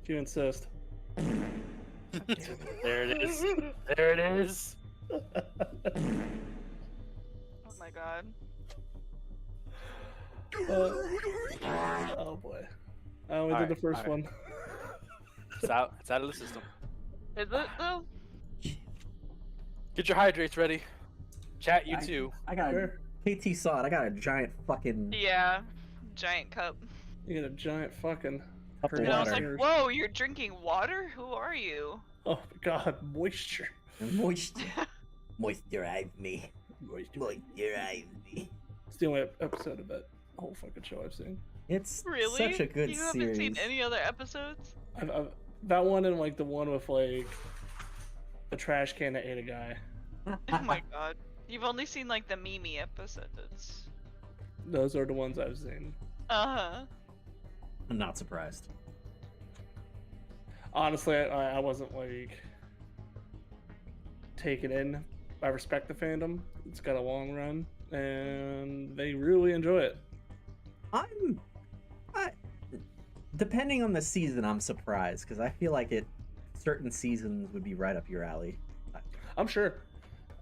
If you insist. There it is. There it is. Oh my god. Oh boy. I only did the first one. It's out. It's out of the system. Is it though? Get your hydrates ready. Chat, you too. I got a KT saw it. I got a giant fucking Yeah. Giant cup. You got a giant fucking cup of And I was like, water. whoa, you're drinking water? Who are you? Oh my god, moisture. Moisture. Moisturize me. Moisturize me. It's the only episode of that whole fucking show I've seen. It's Really? such a good You series. haven't seen any other episodes? I've that one and like the one with like the trash can that ate a guy. Oh my god. You've only seen like the Mimi episodes. Those are the ones I've seen. Uh-huh. I'm not surprised. Honestly, I wasn't like taken in. I respect the fandom. It's got a long run, and they really enjoy it. Depending on the season, I'm surprised because I feel like certain seasons would be right up your alley. I'm sure.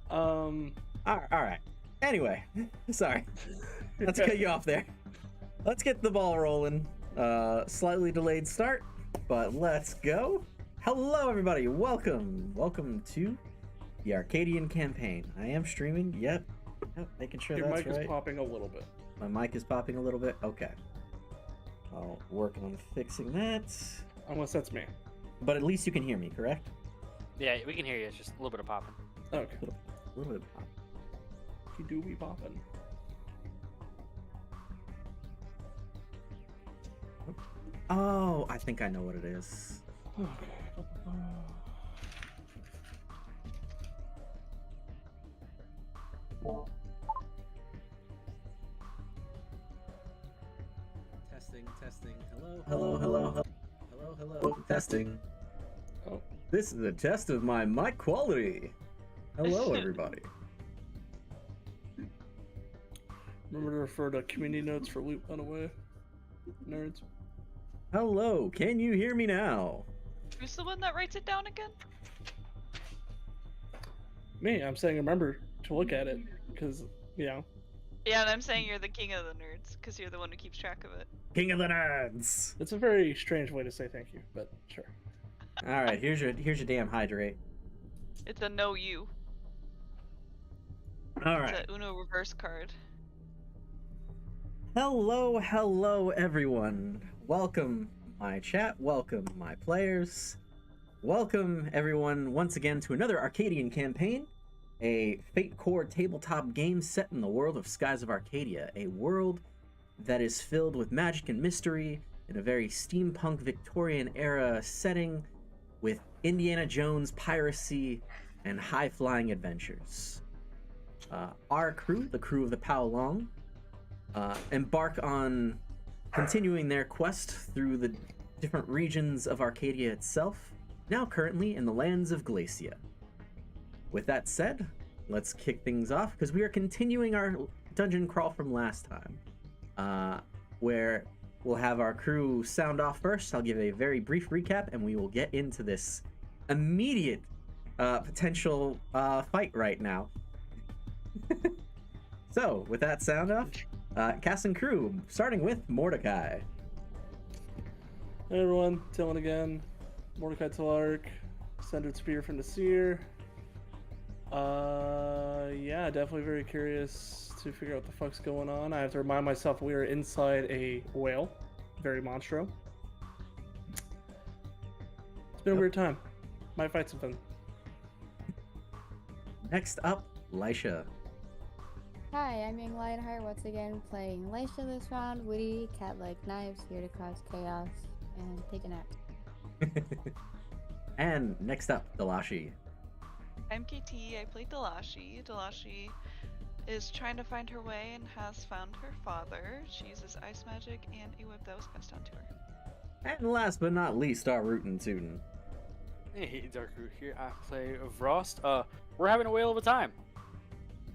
All right. Anyway, sorry. Let's cut you off there. Let's get the ball rolling. Slightly delayed start, but let's go. Hello, everybody. Welcome to the Arcadian campaign. I am streaming. Yep, making sure Your that's mic right. is popping a little bit. My mic is popping a little bit. Okay. I'll work on fixing that. Unless that's me. But at least you can hear me, correct? Yeah, we can hear you. It's just a little bit of popping. Okay. A little bit of pop. You do be popping. Oh, I think I know what it is. Testing. Hello. Testing. Oh. This is a test of my mic quality. Hello, everybody. Remember to refer to community notes for loot unaware nerds. Hello, can you hear me now? Who's the one that writes it down again? Me, I'm saying remember to look at it because Yeah, and I'm saying you're the king of the nerds because you're the one who keeps track of it. King of the nerds. it's a very strange way to say thank you, but sure. All right, here's your damn hydrate. It's a no you. All It's right. a Uno reverse card. Hello, everyone. Welcome, my chat. Welcome, my players. Welcome, everyone, once again to another Arcadian campaign, a Fate Core tabletop game set in the world of Skies of Arcadia, a world that is filled with magic and mystery in a very steampunk Victorian era setting with Indiana Jones piracy and high-flying adventures. Our crew, the crew of the Paolong, embark on continuing their quest through the different regions of Arcadia itself, now currently in the lands of Glacia. With that said, let's kick things off because we are continuing our dungeon crawl from last time, where we'll have our crew sound off first. I'll give a very brief recap and we will get into this immediate potential fight right now. So, with that sound off, cast and crew, starting with Mordecai. Hey everyone, Dylan again. Mordecai Talark, Sundered Spear from the Seer. Yeah, definitely very curious to figure out what the fuck's going on. I have to remind myself we are inside a whale. Very monstro. It's been a weird time. Might fight something. Next up, Lisha. Hi, I'm Young Lionheart once again playing Leisha this round. Witty, cat-like knives, here to cause chaos and take a nap. And next up, Delashi. I'm KT, I play Delashi. Delashi is trying to find her way and has found her father. She uses ice magic and a whip that was passed down to her. And last but not least, our rootin' tootin'. Hey, Dark Root here. I play Vrost. We're having a whale of a time.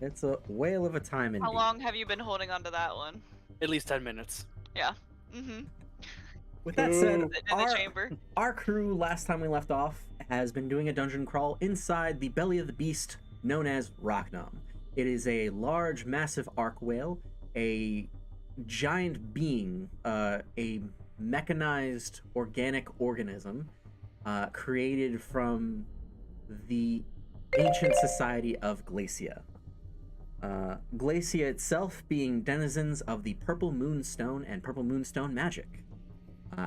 It's a whale of a time indeed. How long have you been holding on to that one? At least 10 minutes. Yeah. Mm-hmm. With that said, In the chamber. our crew, last time we left off, has been doing a dungeon crawl inside the belly of the beast known as Rocknum. It is a large, massive arc whale, a giant being, a mechanized organic organism created from the ancient society of Glacia. Glacia itself being denizens of the Purple Moonstone and Purple Moonstone magic.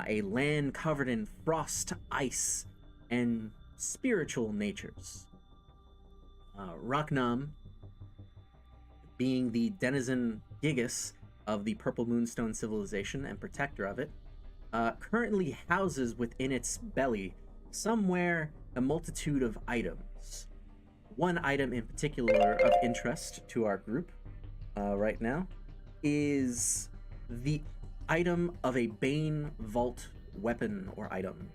A land covered in frost, ice, and spiritual natures. Rocknum, being the denizen gigas of the Purple Moonstone civilization and protector of it, currently houses within its belly somewhere a multitude of items. One item in particular of interest to our group right now is the item of a Bane Vault weapon or item.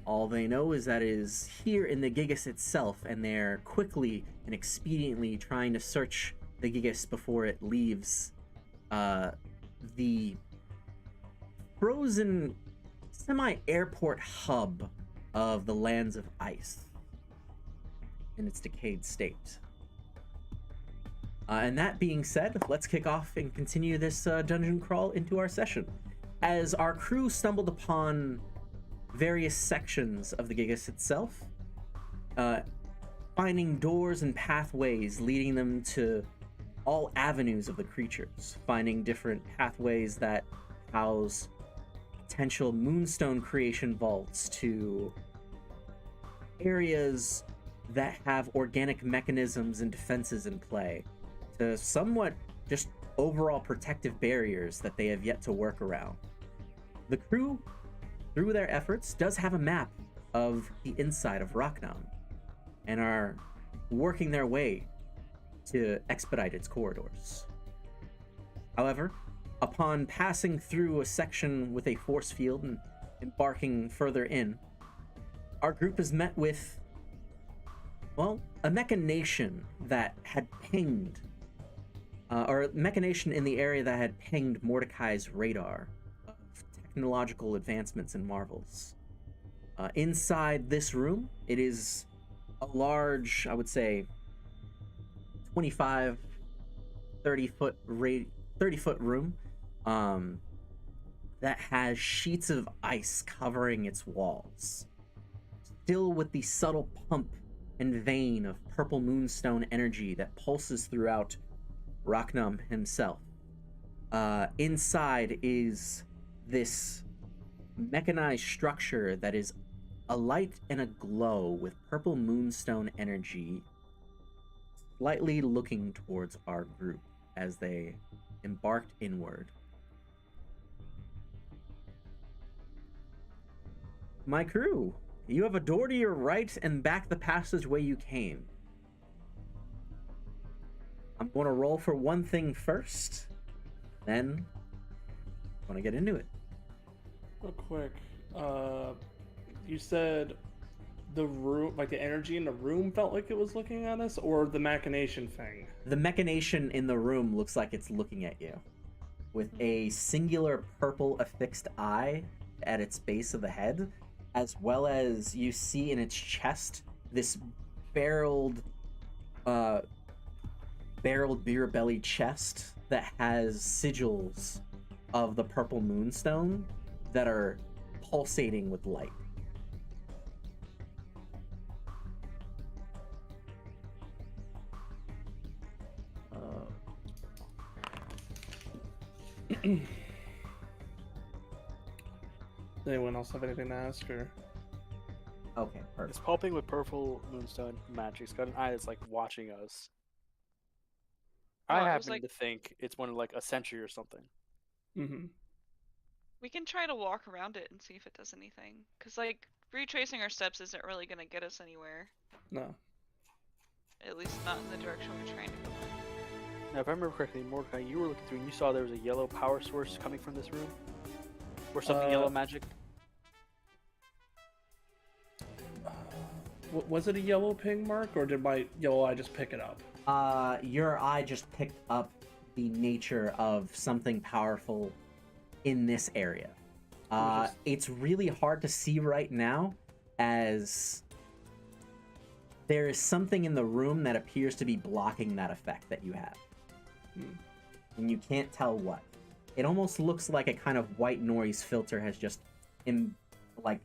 All they know is that it is here in the Gigas itself, and they're quickly and expediently trying to search the Gigas before it leaves the frozen semi-airport hub of the lands of ice in its decayed state. And that being said, let's kick off and continue this dungeon crawl into our session. As our crew stumbled upon various sections of the Gigas itself, finding doors and pathways leading them to all avenues of the creatures, finding different pathways that house potential moonstone creation vaults to areas that have organic mechanisms and defenses in play, to somewhat just overall protective barriers that they have yet to work around. The crew, through their efforts, does have a map of the inside of Rocknum and are working their way to expedite its corridors. However, upon passing through a section with a force field and embarking further in, our group is met with, well, a machination that had pinged, or a machination in the area that had pinged Mordecai's radar of technological advancements and marvels. Inside this room, it is a large, I would say, 25, 30 foot room that has sheets of ice covering its walls, still with the subtle pump and vein of purple moonstone energy that pulses throughout Rocknum himself. Inside is this mechanized structure that is alight and aglow with purple moonstone energy, slightly looking towards our group as they embarked inward. My crew, you have a door to your right and back the passageway you came. I'm going to roll for one thing first, then I'm going to get into it. Real quick, you said the room, like the energy in the room felt like it was looking at us, or the machination thing? The machination in the room looks like it's looking at you with a singular purple affixed eye at its base of the head, as well as you see in its chest this barreled beer belly chest that has sigils of the purple moonstone that are pulsating with light. Does anyone else have anything to ask, or? Okay, perfect. It's pulping with purple moonstone magic. It's got an eye that's like watching us. Well, I it was happen to think it's one of like a sentry or something. Mm-hmm. We can try to walk around it and see if it does anything. Because, like, retracing our steps isn't really going to get us anywhere. No. At least not in the direction we're trying to go in. Now, if I remember correctly, Mordecai, you were looking through and you saw there was a yellow power source coming from this room? Or something yellow magic? Was it a yellow ping mark, or did my yellow eye just pick it up? Your eye just picked up the nature of something powerful in this area. It's really hard to see right now, as there is something in the room that appears to be blocking that effect that you have. And you can't tell what. It almost looks like a kind of white noise filter has just like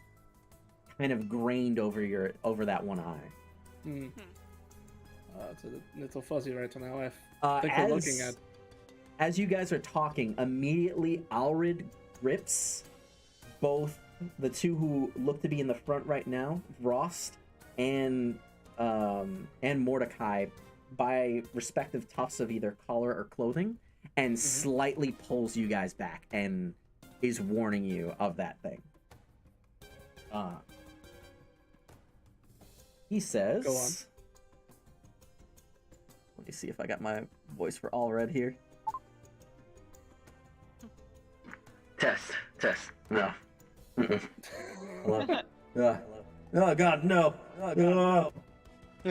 kind of grained over that one eye. It's a little fuzzy right now. I think we're looking at. As you guys are talking, immediately Alrid grips both the two who look to be in the front right now, Frost and Mordecai, by respective tufts of either collar or clothing, and slightly pulls you guys back and is warning you of that thing. He says, Go on. Let me see if I got my voice for Allred here. Test. No. Hello. Oh God, no. Oh, God, no.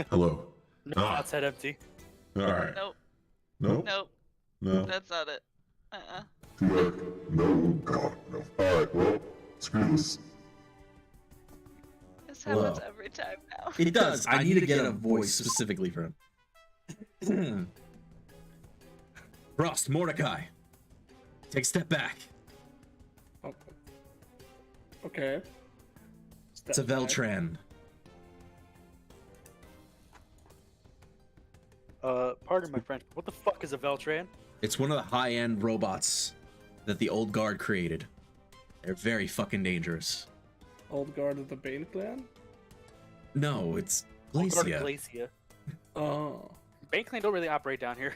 Hello. No, outside empty. All right. Nope. No. Nope. No. That's not it. Too bad. No. God. No. All right. Well, screw this. This happens Whoa. every time now. It does. I need to get a voice specifically for him. Frost, Mordecai, take a step back. Oh. Okay. It's a Veltran. Pardon my French, but what the fuck is a Veltran? It's one of the high-end robots that the old guard created. They're very fucking dangerous. Old guard of the Bane clan? No, it's Glacia. Glacia. Oh. Bane Clan don't really operate down here.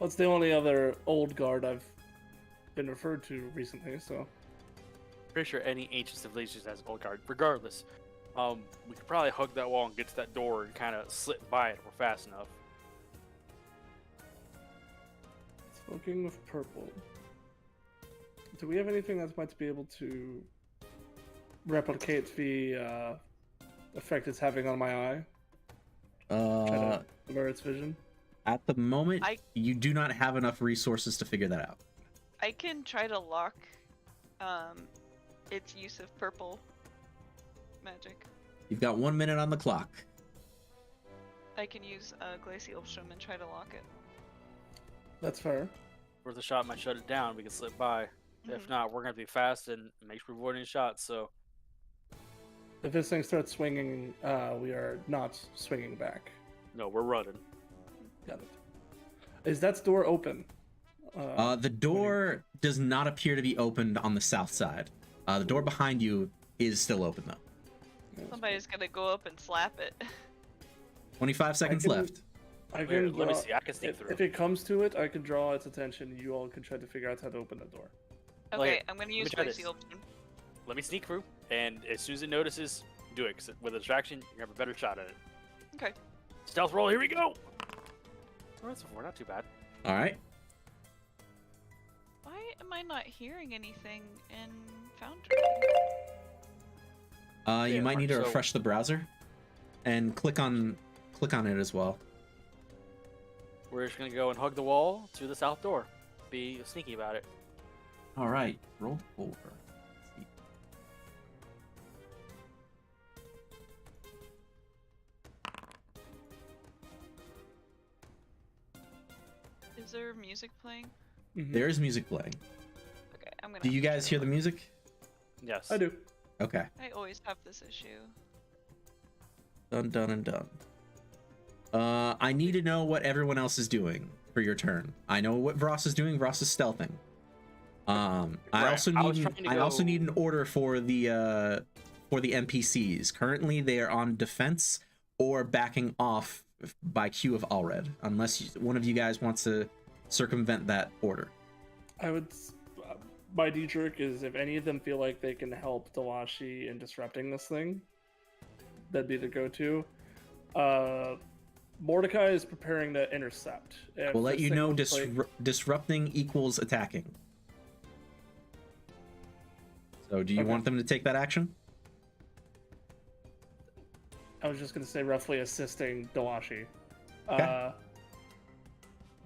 That's the only other old guard I've been referred to recently, so. Pretty sure any ancient civilization has an old guard. Regardless, we could probably hug that wall and get to that door and kind of slip by it if we're fast enough. Smoking with purple. Do we have anything that might be able to replicate the effect it's having on my eye? Try to blur its vision? At the moment, you do not have enough resources to figure that out. I can try to lock its use of purple magic. You've got 1 minute on the clock. I can use Glacial Shroom and try to lock it. That's fair. Worth a shot might shut it down. We can slip by. If not, we're gonna be fast and make sure we avoid any shots. So If this thing starts swinging, we are not swinging back. no, we're running. Got it. Is that door open? The door does not appear to be opened on the south side. The door behind you is still open, though. Somebody's gonna go up and slap it. 25 seconds left. I Here, can let me draw- see. I can sneak if, through. if it comes to it, I can draw its attention. You all can try to figure out how to open the door. Okay, Like, I'm gonna let use me try this. Glacial Shroom. Let me sneak through, and as soon as it notices, do it. Cause with a distraction, you have a better shot at it. Okay. Stealth roll. Here we go. Oh, that's not too bad. All right. Why am I not hearing anything in Foundry? You Yeah, might need to so- refresh the browser and click on it as well. We're just gonna go and hug the wall to the south door. Be sneaky about it. All right. Roll over. Is there music playing? Mhm. There is music playing. Okay, I'm gonna. Do you guys hear the music? Yes. I do. Okay. I always have this issue. Done, done, and done. I need to know what everyone else is doing for your turn. I know what Vross is doing. Vross is stealthing. I Right, also I was need trying to I also go- need an order for the NPCs. Currently, they are on defense or backing off by cue of Allred, unless one of you guys wants to circumvent that order. I would. My D-jerk is if any of them feel like they can help Delashi in disrupting this thing, that'd be the go-to. Mordecai is preparing to intercept. If We'll let this you thing know looks like- disrupting equals attacking. So do you Okay. want them to take that action? I was just gonna say roughly assisting Delashi. Okay.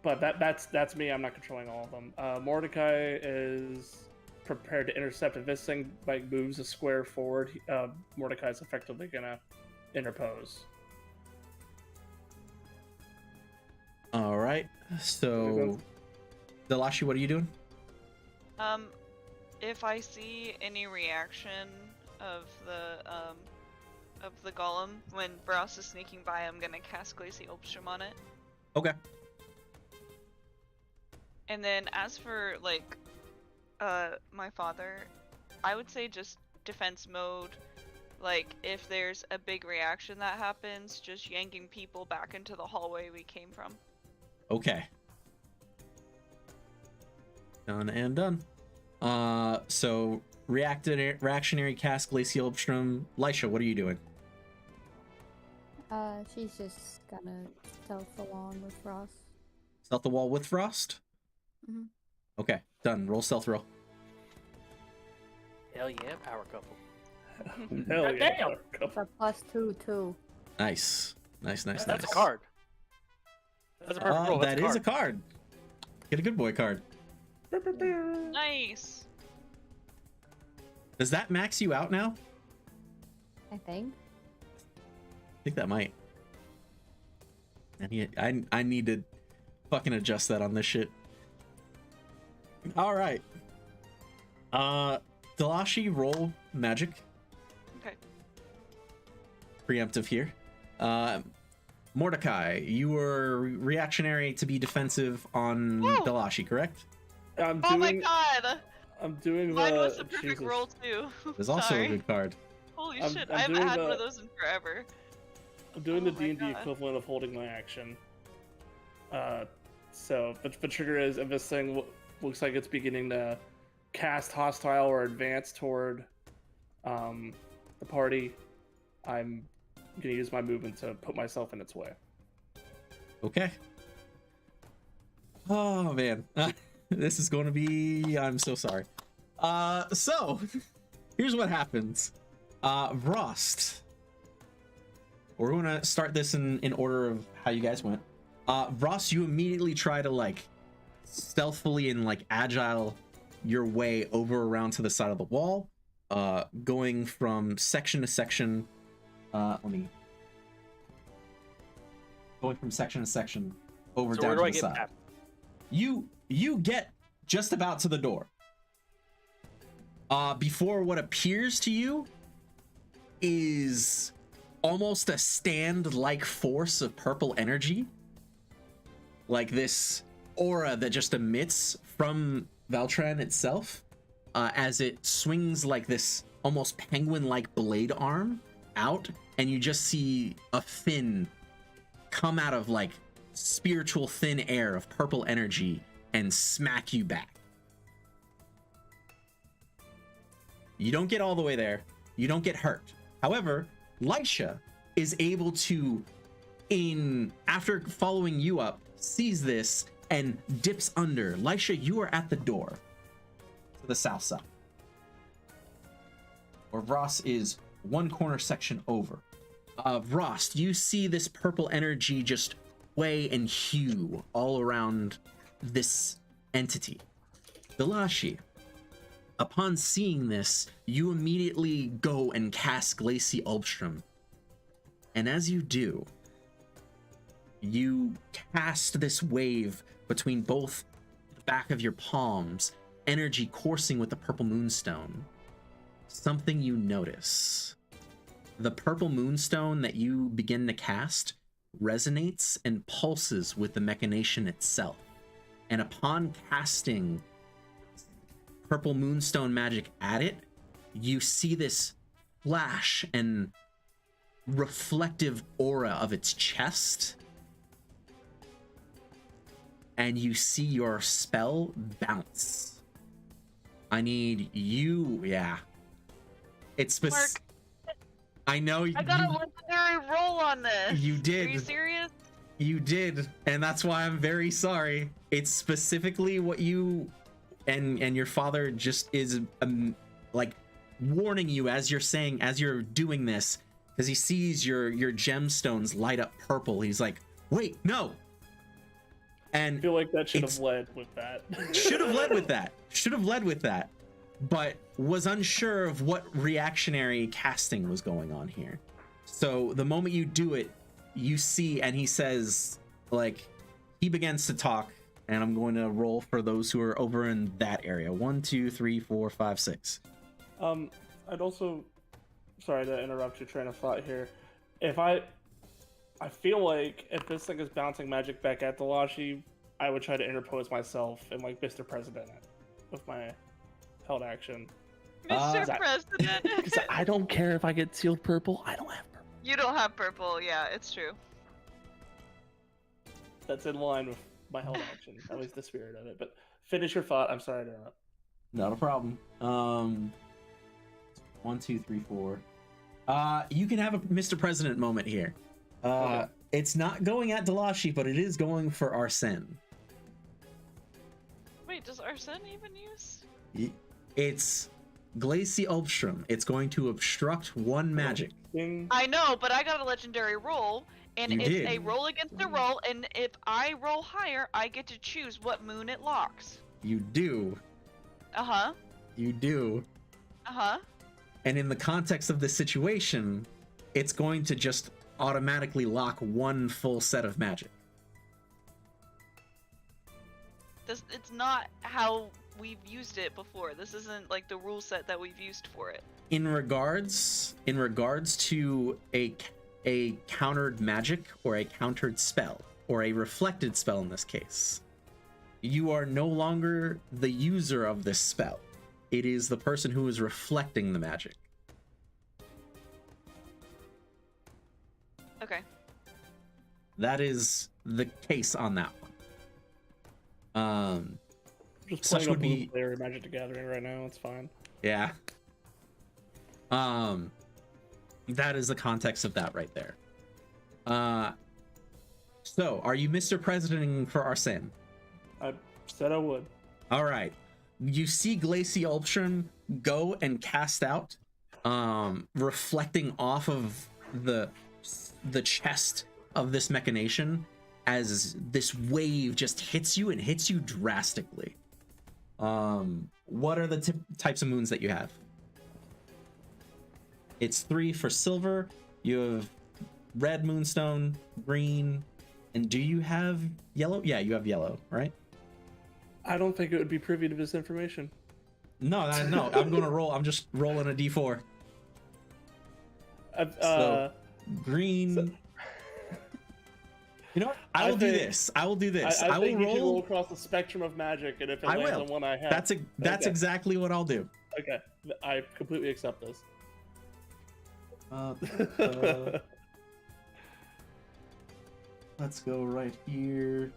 But that's me. I'm not controlling all of them. Mordecai is prepared to intercept. If this thing like moves a square forward, Mordecai's effectively gonna interpose. All right. So, Delashi, what are you doing? If I see any reaction of the golem when Bros is sneaking by, I'm gonna cast Glacy Obstrum on it. Okay. And then as for like my father, I would say just defense mode. Like if there's a big reaction that happens, just yanking people back into the hallway we came from. Okay. Done and done. So reactionary cast Glacial Obstrum. Lisha, what are you doing? She's just gonna stealth along with Ross. Stealth the wall with Frost? Mhm. Okay, done. Roll stealth roll. Hell yeah, power couple. Hell God yeah! damn. It's a +2 too. Nice. Nice. That's a card. That's a perfect roll. That is a card. Get a good boy card. Nice. Does that max you out now? I think. I think that might. And I need to fucking adjust that on this shit. All right. Delashi, roll magic. Okay. Preemptive here. Mordecai, you were reactionary to be defensive on Woo! Delashi, correct? I'm Oh my doing. god! I'm doing Mine the. was a perfect Jesus. roll too. It was also Sorry. a good card. Holy I'm- shit! I'm I haven't doing had one the- of those in forever. I'm doing Oh the my D&D God. equivalent of holding my action. So, but the trigger is if this thing looks like it's beginning to cast hostile or advance toward the party, I'm gonna use my movement to put myself in its way. Okay. Oh man, this is going to be. I'm so sorry. So here's what happens. Rost. We're going to start this in order of how you guys went. Ross, you immediately try to like stealthily and like agile your way over around to the side of the wall, going from section to section. Going from section to section over So down where do to I the get side. that? You get just about to the door. Before what appears to you is almost a stand-like force of purple energy, like this aura that just emits from Valtran itself, as it swings like this almost penguin-like blade arm out, and you just see a fin come out of like spiritual thin air of purple energy and smack you back. You don't get all the way there. You don't get hurt. However, Lisha is able to, after following you up, sees this and dips under. Lisha, you are at the door to the south side, where Ross is one corner section over. Ross, you see this purple energy just sway and hue all around this entity. Delashi, upon seeing this, you immediately go and cast Glacy Ulstrom. And as you do, you cast this wave between both the back of your palms, energy coursing with the purple moonstone. Something you notice. The purple moonstone that you begin to cast resonates and pulses with the machination itself. And upon casting purple moonstone magic at it, you see this flash and reflective aura of its chest, and you see your spell bounce. I need you. Yeah, it's Mark, I know I got a legendary roll on this. You did. Are you serious? You did, and that's why I'm very sorry. It's specifically what you and your father just is like warning you as you're doing this, because he sees your gemstones light up purple. He's like, wait, no. I And feel like that should have led with that. should have led with that. but was unsure of what reactionary casting was going on here. So the moment you do it, you see, and he says, like, he begins to talk, and I'm going to roll for those who are over in that area. 1, 2, 3, 4, 5, 6. I'd also, sorry to interrupt your train of thought here. If I feel like if this thing is bouncing magic back at Delashi, I would try to interpose myself and like Mr. President it with my held action. Mr. President. Because I don't care if I get sealed purple. I don't have purple. You don't have purple. Yeah, it's true. That's in line with my held action, at least the spirit of it. But finish your thought. I'm sorry to interrupt. Not a problem. 1, 2, 3, 4. You can have a Mr. President moment here. Okay. It's not going at Delashi, but it is going for Arsene. Wait, does Arsene even use? It's Glacie Ulbstrom. It's going to obstruct one magic. Ding. I know, but I got a legendary roll, and You it's did. a roll against a roll, and if I roll higher, I get to choose what moon it locks. You do. Uh-huh. You do. Uh-huh. And in the context of this situation, it's going to just automatically lock one full set of magic. It's not how we've used it before. This isn't like the rule set that we've used for it. In regards to a countered magic or a countered spell or a reflected spell in this case, you are no longer the user of this spell. It is the person who is reflecting the magic. Okay. That is the case on that one. Just Such playing would a be- blue player Magic the Gathering right now. It's fine. Yeah. That is the context of that right there. So are you Mr. Presidenting for Arsene? I said I would. All right. You see Glacie Ulbstrom go and cast out, reflecting off of the chest of this machination as this wave just hits you and hits you drastically. What are the types of moons that you have? It's 3 for silver. You have red moonstone, green, and do you have yellow? Yeah, you have yellow, right? I don't think it would be privy to this information. No, I'm gonna roll. I'm just rolling a d4. So, green. You know what? I will do this. I will do this. I will think you should roll roll. across the spectrum of magic, and if it I lands will. on one I have, That's Okay. exactly what I'll do. okay. I completely accept this. Let's go right here.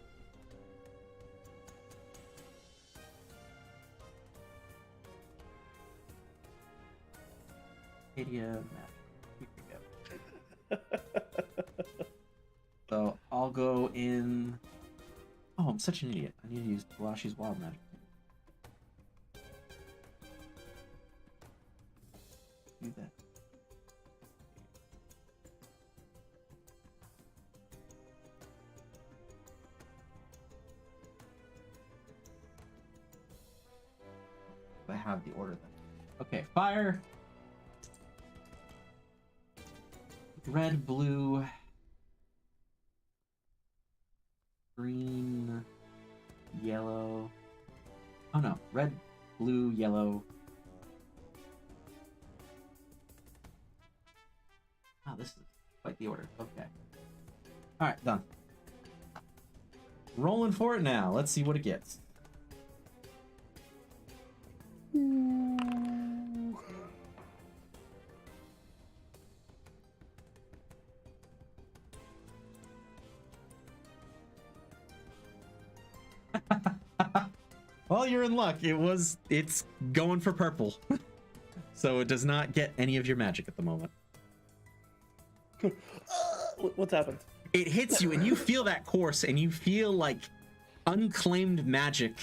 Arcadia map. Here we go. So I'll go in. Oh, I'm such an idiot. I need to use Delashi's wild magic. Do that. I have the order then. Okay, fire. Red, blue, green, yellow. Oh no, red, blue, yellow. Oh, this is quite the order. Okay. Alright, done. Rolling for it now. Let's see what it gets. Well, you're in luck. It's going for purple. So it does not get any of your magic at the moment. What's happened? It hits you and you feel that course and you feel like unclaimed magic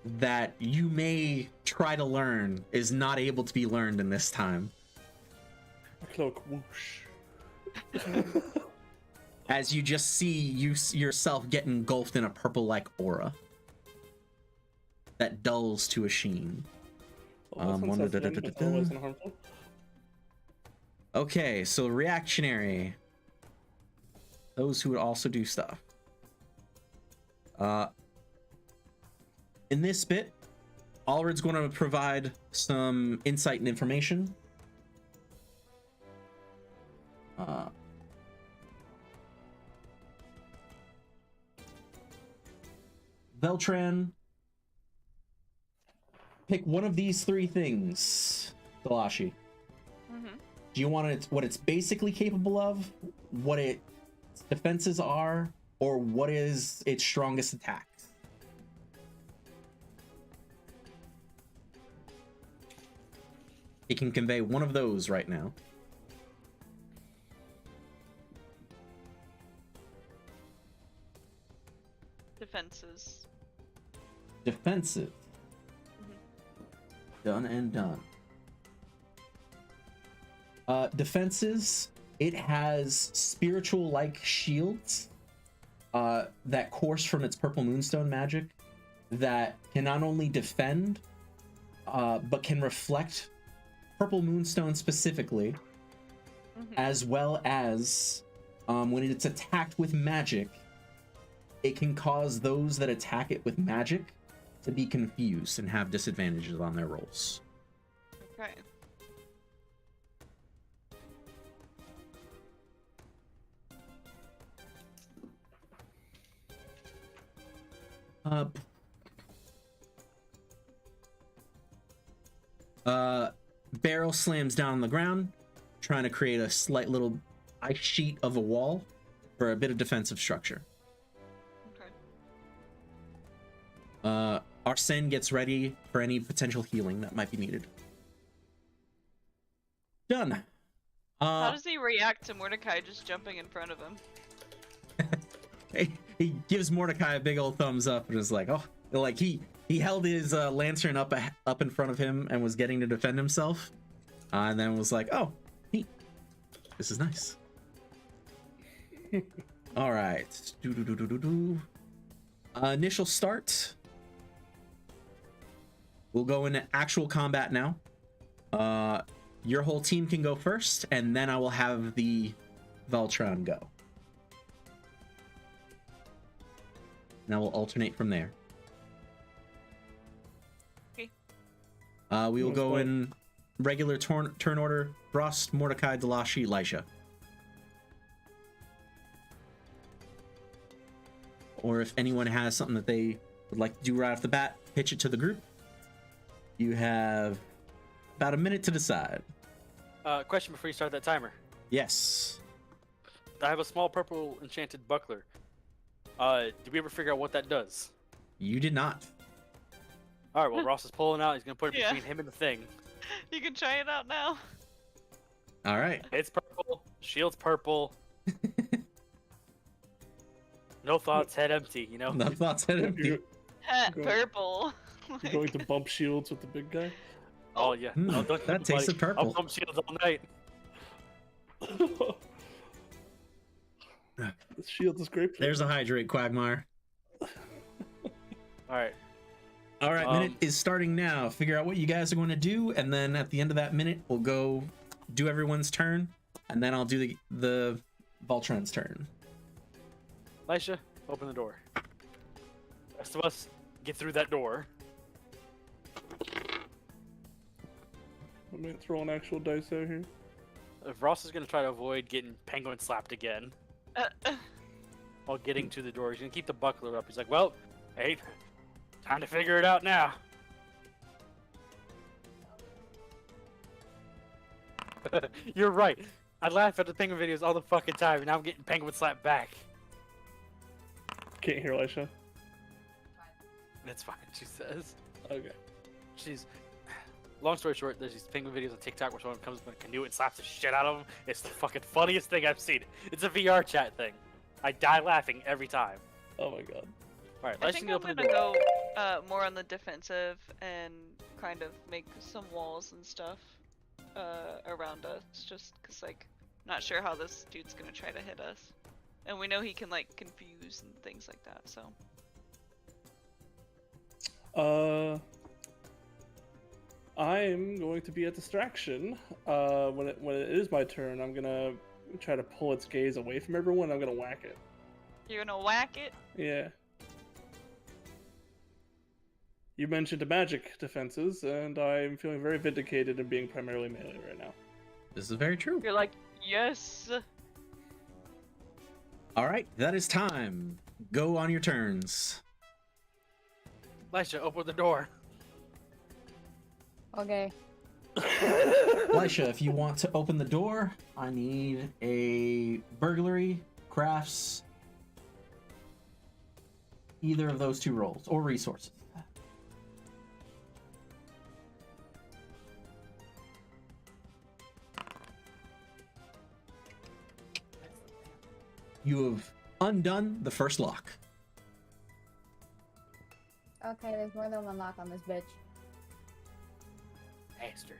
that you may try to learn is not able to be learned in this time. A cloak whoosh. As you just see yourself get engulfed in a purple-like aura that dulls to a sheen. Well, One- that's wind, but otherwise unharmful. Okay, so reactionary. Those who would also do stuff. In this bit, Allred's going to provide some insight and information. Veltran, pick one of these three things, Dalashi. Mm-hmm. Do you want it, what it's basically capable of, what its defenses are, or what is its strongest attack? It can convey one of those right now. Defenses. Defensive. Done and done. Defenses, it has spiritual-like shields that course from its Purple Moonstone magic that can not only defend, but can reflect Purple Moonstone specifically, as well as when it's attacked with magic, it can cause those that attack it with magic to be confused and have disadvantages on their rolls. Okay. Barrel slams down on the ground, trying to create a slight little ice sheet of a wall for a bit of defensive structure. Okay. Arsene gets ready for any potential healing that might be needed. Done. How does he react to Mordecai just jumping in front of him? He gives Mordecai a big old thumbs up and is like, oh, like he held his lantern up in front of him and was getting to defend himself, and then was like, oh, neat. This is nice. All right. Initial start. We'll go into actual combat now. Your whole team can go first, and then I will have the Veltron go. Now we'll alternate from there. Okay. We will go in regular turn order. Frost, Mordecai, Dalashi, Lisha. Or if anyone has something that they would like to do right off the bat, pitch it to the group. You have about a minute to decide. Question before you start that timer. Yes. I have a small purple enchanted buckler. Did we ever figure out what that does? You did not. All right, well, Ross is pulling out. He's going to put it Yeah. between him and the thing. You can try it out now. All right. It's purple. Shield's purple. No thoughts, head empty, you know? No thoughts head empty. You're, Go. Purple. you're going to bump shields with the big guy? Oh, yeah. Hmm, No, don't that you, tasted buddy. purple. I'll pump shields all night. The shield is great. There's a hydrate, Quagmire. All right. All right, minute is starting now. Figure out what you guys are going to do, and then at the end of that minute, we'll go do everyone's turn, and then I'll do the Voltron's turn. Lisha, open the door. The rest of us, get through that door. I mean, throw an actual dice out here. If Ross is going to try to avoid getting penguin slapped again while getting to the door, he's going to keep the buckler up. He's like, well, hey, time to figure it out now. You're right. I laugh at the penguin videos all the fucking time, and now I'm getting penguin slapped back. Can't hear Lisha. That's fine, she says. Okay. She's... Long story short, there's these penguin videos on TikTok where someone comes with a canoe and slaps the shit out of them. It's the fucking funniest thing I've seen. It's a VR chat thing. I die laughing every time. Oh my god. Alright, I let's think go I'm open the gonna door. go more on the defensive and kind of make some walls and stuff around us, just cause like, not sure how this dude's gonna try to hit us, and we know he can like confuse and things like that. So I'm going to be a distraction. When it is my turn, I'm gonna try to pull its gaze away from everyone. I'm gonna whack it. You're gonna whack it? Yeah. You mentioned the magic defenses, and I'm feeling very vindicated in being primarily melee right now. This is very true. You're like, yes. All right, that is time. Go on your turns. Elisha, open the door. Okay. Elisha, if you want to open the door, I need a burglary, crafts, either of those two rolls, or resources. You have undone the first lock. Okay, there's more than one lock on this bitch. Bastard.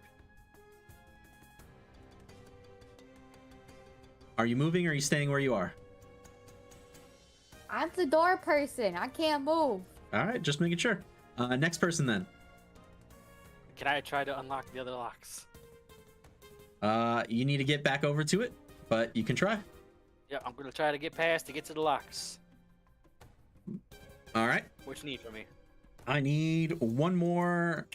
Are you moving or are you staying where you are? I'm the door person. I can't move. All right, just making sure. Next person then. Can I try to unlock the other locks? You need to get back over to it, but you can try. Yeah, I'm gonna try to get past to get to the locks. All right. What you need from me? I need one more.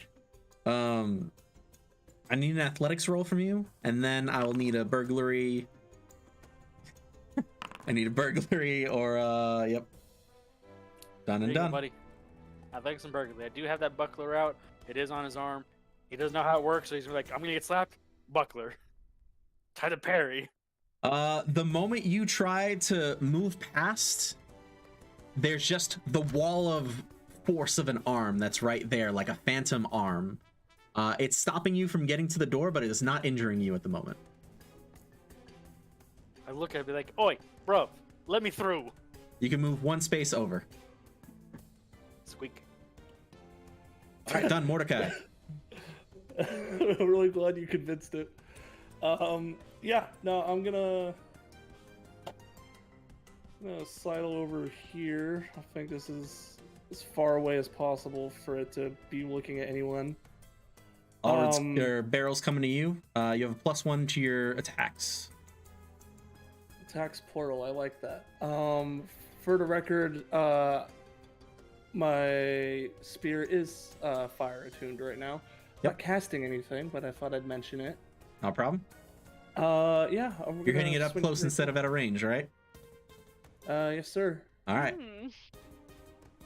I need an athletics roll from you, and then I will need a burglary. I need a burglary or yep. Done There and you go, done. buddy. I like some burglary. I do have that buckler out. It is on his arm. He doesn't know how it works, so he's like, I'm gonna get slapped. Buckler. Try to parry. The moment you try to move past, there's just the wall of force of an arm that's right there, like a phantom arm. It's stopping you from getting to the door, but it is not injuring you at the moment. I look at it and be like, oi, bro, let me through. You can move one space over. Squeak. All right, done, Mordecai. I'm really glad you convinced it. Yeah, no, I'm gonna sidle over here. I think this is as far away as possible for it to be looking at anyone. Your barrel's coming to you. You have a +1 to your attacks. Attacks plural, I like that. For the record, my spear is fire attuned right now. Yep. Not casting anything, but I thought I'd mention it. No problem. Yeah. You're hitting it up close instead of at a range, right? Yes, sir. All right.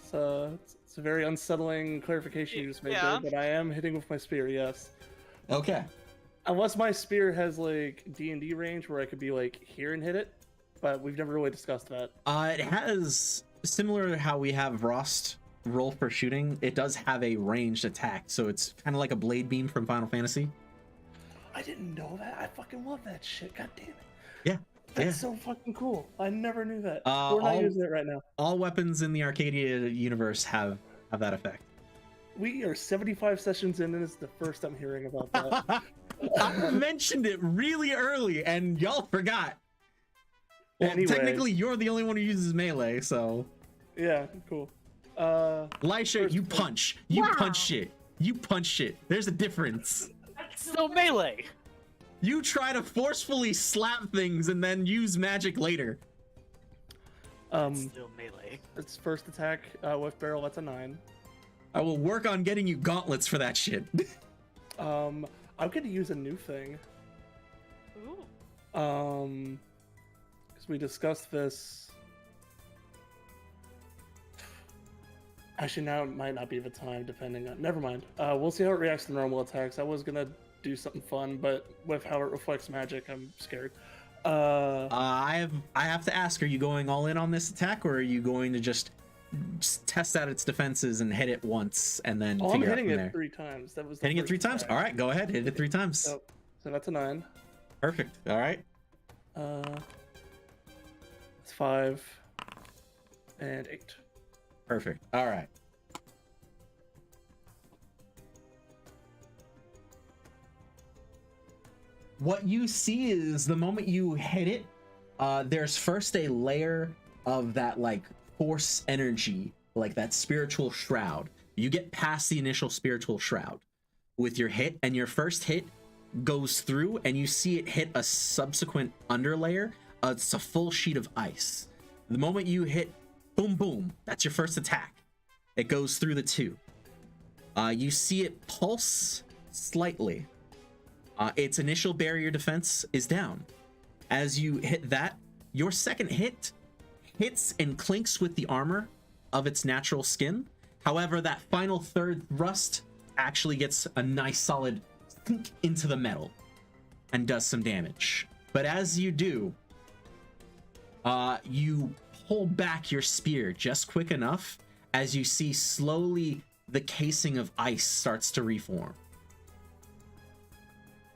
It's a very unsettling clarification you just made Yeah. there, but I am hitting with my spear, yes. Okay. Unless my spear has like D&D range where I could be like here and hit it, but we've never really discussed that. It has, similar to how we have Rost roll for shooting, it does have a ranged attack, so it's kind of like a blade beam from Final Fantasy. I didn't know that. I fucking love that shit. God damn it. Yeah. That's so fucking cool. I never knew that. Uh, We're not all- using it right now. All weapons in the Arcadia universe have that effect. We are 75 sessions in, and it's the first I'm hearing about that. I mentioned it really early, and y'all forgot. Well, Anyway. technically, you're the only one who uses melee, so. Yeah, cool. Elisha, First you point. punch. You Wow. punch shit. You punch shit. There's a difference. That's still melee. You try to forcefully slap things and then use magic later. Still melee. Its first attack with barrel, that's a 9. I will work on getting you gauntlets for that shit. I'm gonna use a new thing. Ooh. Because we discussed this. Actually, now it might not be the time, depending on. Never mind. We'll see how it reacts to normal attacks. I was gonna do something fun, but with how it reflects magic, I'm scared. I have to ask: are you going all in on this attack, or are you going to just test out its defenses and hit it once and then Oh, I'm figure out hitting from it there? 3 times. That was the Hitting it first 3 times. attack. All right, go ahead. Hit it 3 times. So that's a 9. Perfect. All right. It's 5 and 8. Perfect. All right. What you see is the moment you hit it, there's first a layer of that like force energy, like that spiritual shroud. You get past the initial spiritual shroud, with your hit, and your first hit goes through, and you see it hit a subsequent underlayer. It's a full sheet of ice. The moment you hit, boom, boom, that's your first attack. It goes through the two. You see it pulse slightly. Its initial barrier defense is down. As you hit that, your second hit hits and clinks with the armor of its natural skin. However, that final third thrust actually gets a nice solid sink into the metal and does some damage. But as you do, you pull back your spear just quick enough as you see slowly the casing of ice starts to reform.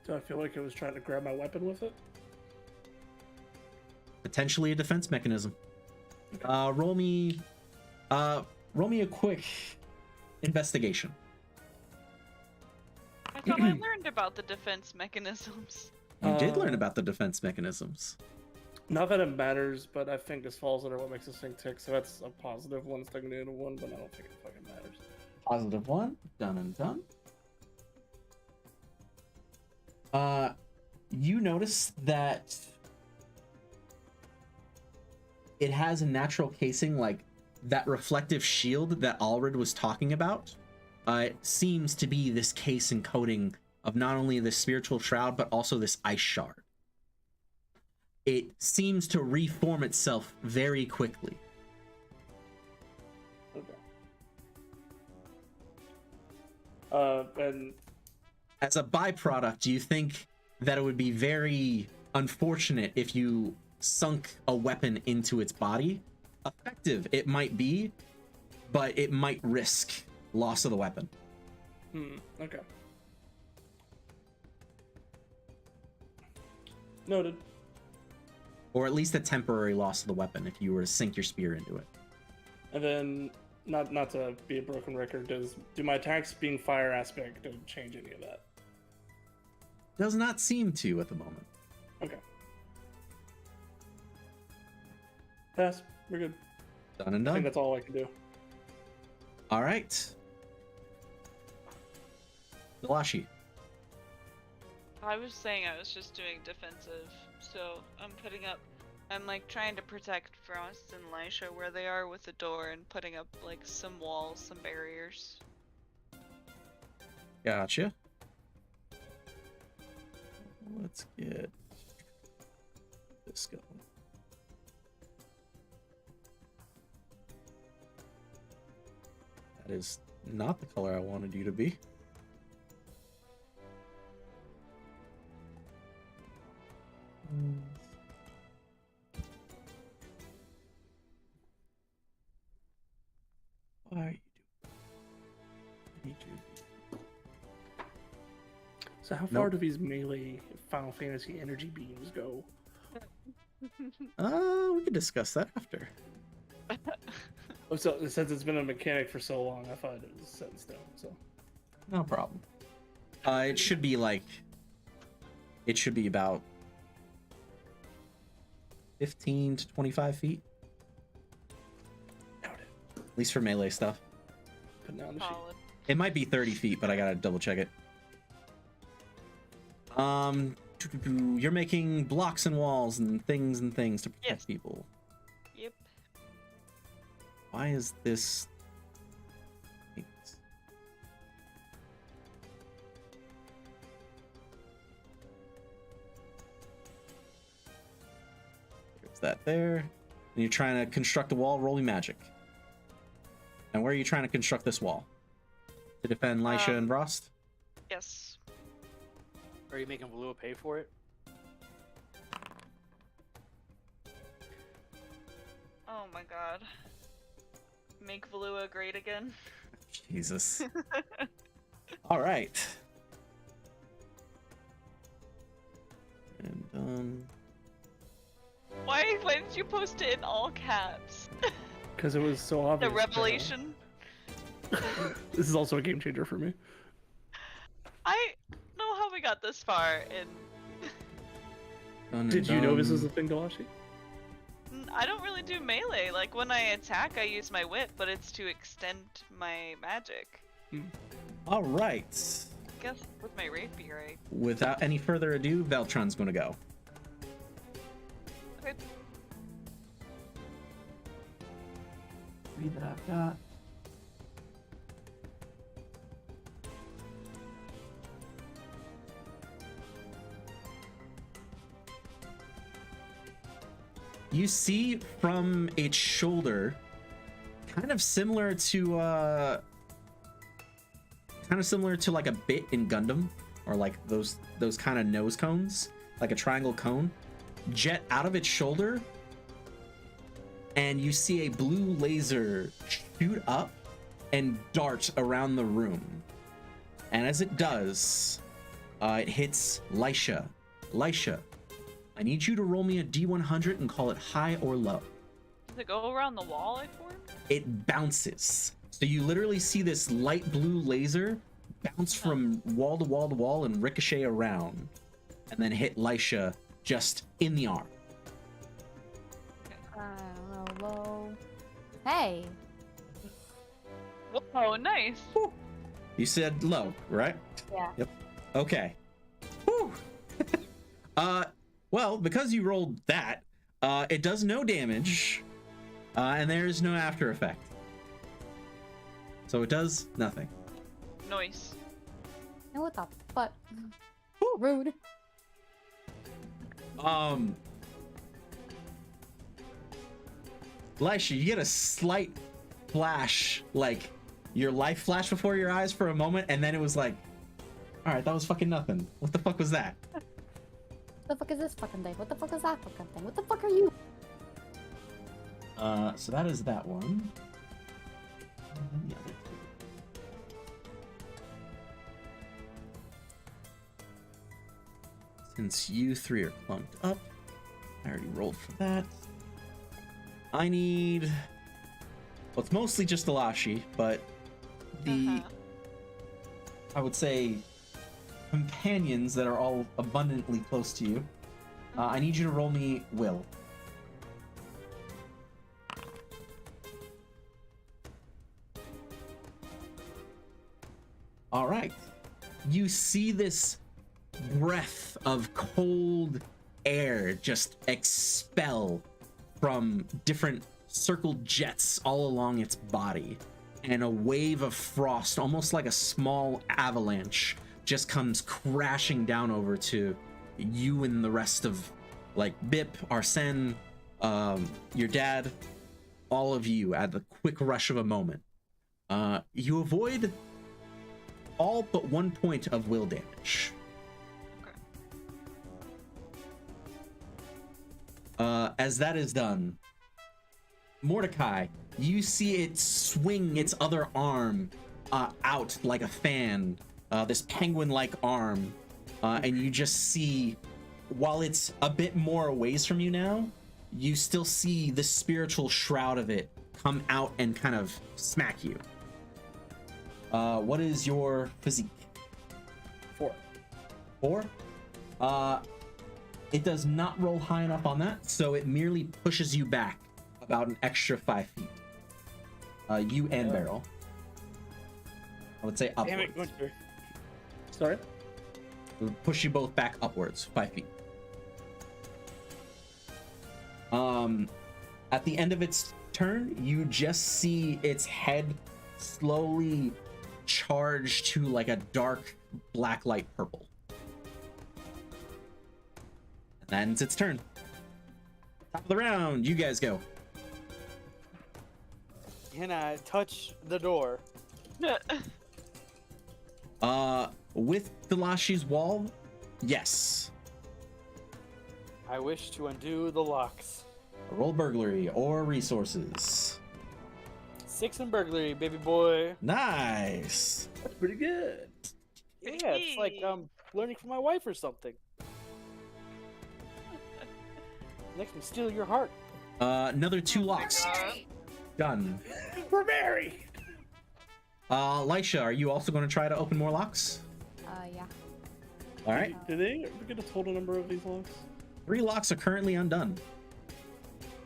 Do I feel like it was trying to grab my weapon with it? Potentially a defense mechanism. Roll me a quick investigation. I thought I learned about the defense mechanisms. You did learn about the defense mechanisms. Not that it matters, but I think this falls under what makes this thing tick, so that's a positive one. It's a negative one, but I don't think it fucking matters. Positive one. Done and done. You notice that it has a natural casing, like that reflective shield that Alred was talking about. It seems to be this case and coating of not only the spiritual shroud, but also this ice shard. It seems to reform itself very quickly. Okay. And as a byproduct, do you think that it would be very unfortunate if you sunk a weapon into its body? Effective it might be, but it might risk loss of the weapon. Okay. Noted. Or at least a temporary loss of the weapon if you were to sink your spear into it. And then, not to be a broken record, do my attacks being fire aspect change any of that? Does not seem to at the moment. Okay. Pass. We're good. Done and I done. think that's all I can do. All right. Delashi. I was saying I was just doing defensive, so I'm like trying to protect Frost and Lisha where they are with the door and putting up like some walls, some barriers. Gotcha. Let's get this going. That is not the color I wanted you to be. Why are you doing? So how far do these melee Final Fantasy energy beams go? We can discuss that after. So since it's been a mechanic for so long, I thought it was set in stone. So No problem. It should be about 15 to 25 feet. noted. At least for melee stuff. Put down the sheet. Solid. It might be 30 feet, but I gotta double check it. You're making blocks and walls and things to protect Yes. people. Yep. Why is this? There's that there. And you're trying to construct a wall, roll me magic. And where are you trying to construct this wall? To defend Lisha and Frost? Yes. Are you making Valua pay for it? Oh my god. Make Valua great again. Jesus. All right. And Why did you post it in all caps? Because it was so obvious. The revelation. This is also a game changer for me. I know how we got this far, and Did you know this is a thing, Delashi? I don't really do melee. Like when I attack, I use my whip, but it's to extend my magic. all right. guess with my rapier, I... Without any further ado, Veltron's gonna go. Okay. Read that I've got. You see from its shoulder, kind of similar to like a bit in Gundam, or like those kind of nose cones, like a triangle cone, jet out of its shoulder, and you see a blue laser shoot up and dart around the room. And as it does, it hits Lisha. Lisha, I need you to roll me a D100 and call it high or low. Does it go around the wall I formed? It bounces. So you literally see this light blue laser bounce from wall to wall to wall and ricochet around, and then hit Lisha just in the arm. I don't know, low. Hey! Whoa, nice. You said low, right? Yeah. Yep. Okay. Whew. Well, because you rolled that, it does no damage, and there is no after effect. So it does nothing. Nice. And what the fuck? Rude. Lisha, you get a slight flash, like your life flashed before your eyes for a moment, and then it was like, all right, that was fucking nothing. What the fuck was that? What the fuck is this fucking thing? What the fuck is that fucking thing? What the fuck are you? So that is that one. And then the other two. Since you three are clumped up, I already rolled for that. I need... Well, it's mostly just Elashi, but the... I would say companions that are all abundantly close to you. I need you to roll me Will. All right. You see this breath of cold air just expel from different circled jets all along its body, and a wave of frost, almost like a small avalanche, just comes crashing down over to you and the rest of, like, Bip, Arsene, your dad, all of you at the quick rush of a moment. You avoid all but 1 point of will damage. As that is done, Mordecai, you see it swing its other arm out like a fan, this penguin-like arm, and you just see, while it's a bit more away from you now, you still see the spiritual shroud of it come out and kind of smack you. What is your physique? 4. 4? It does not roll high enough on that, so it merely pushes you back about an extra 5 feet. You and Beryl. I would say upwards. Damn it, Gunther. Sorry? It would push you both back upwards, 5 feet. At the end of its turn, you just see its head slowly charge to like a dark black light purple. And that ends its turn. Top of the round, you guys go. Can I touch the door? With Delashi's wall, yes. I wish to undo the locks. Roll burglary or resources. 6 in burglary, baby boy. Nice. That's pretty good. Yeah, it's like learning from my wife or something. Next one, steal your heart. Another 2 locks. Done. We're married! Lisha, are you also going to try to open more locks? Yeah. All right. Did they ever get a total number of these locks? 3 locks are currently undone.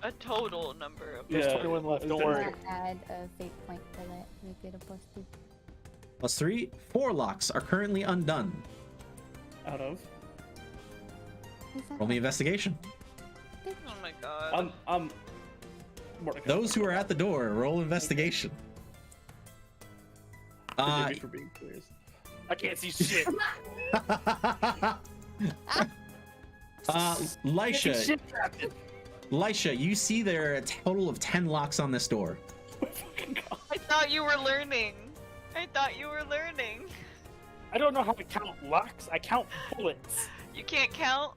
A total number of... There's Yeah. 21 left, Is don't there- worry. Add a fate point for that. Make it a +2. Plus 3. 4 locks are currently undone. Out of. Roll me investigation. Oh my god. Mordecai. Those who are at the door, roll investigation. Forgive me for being curious. I can't see shit. Lisha, Shit happened. Lisha, you see there are a total of 10 locks on this door. I thought you were learning. I thought you were learning. I don't know how to count locks. I count bullets. You can't count?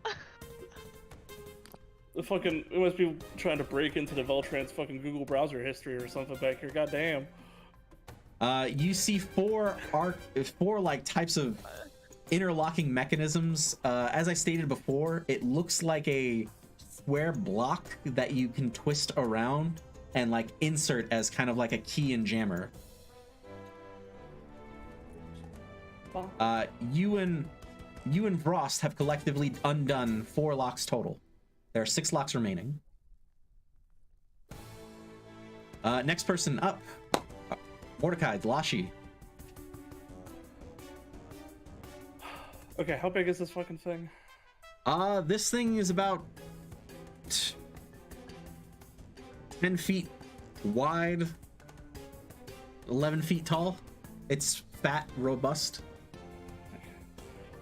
We must be trying to break into the Veltran's fucking Google browser history or something back here. Goddamn. You see four like types of interlocking mechanisms. As I stated before, it looks like a square block that you can twist around and like insert as kind of like a key and jammer. You and Vrost have collectively undone 4 locks total. There are 6 locks remaining. Next person up, Mordecai, Delashi. Okay, how big is this fucking thing? This thing is about 10 feet wide, 11 feet tall. It's fat, robust.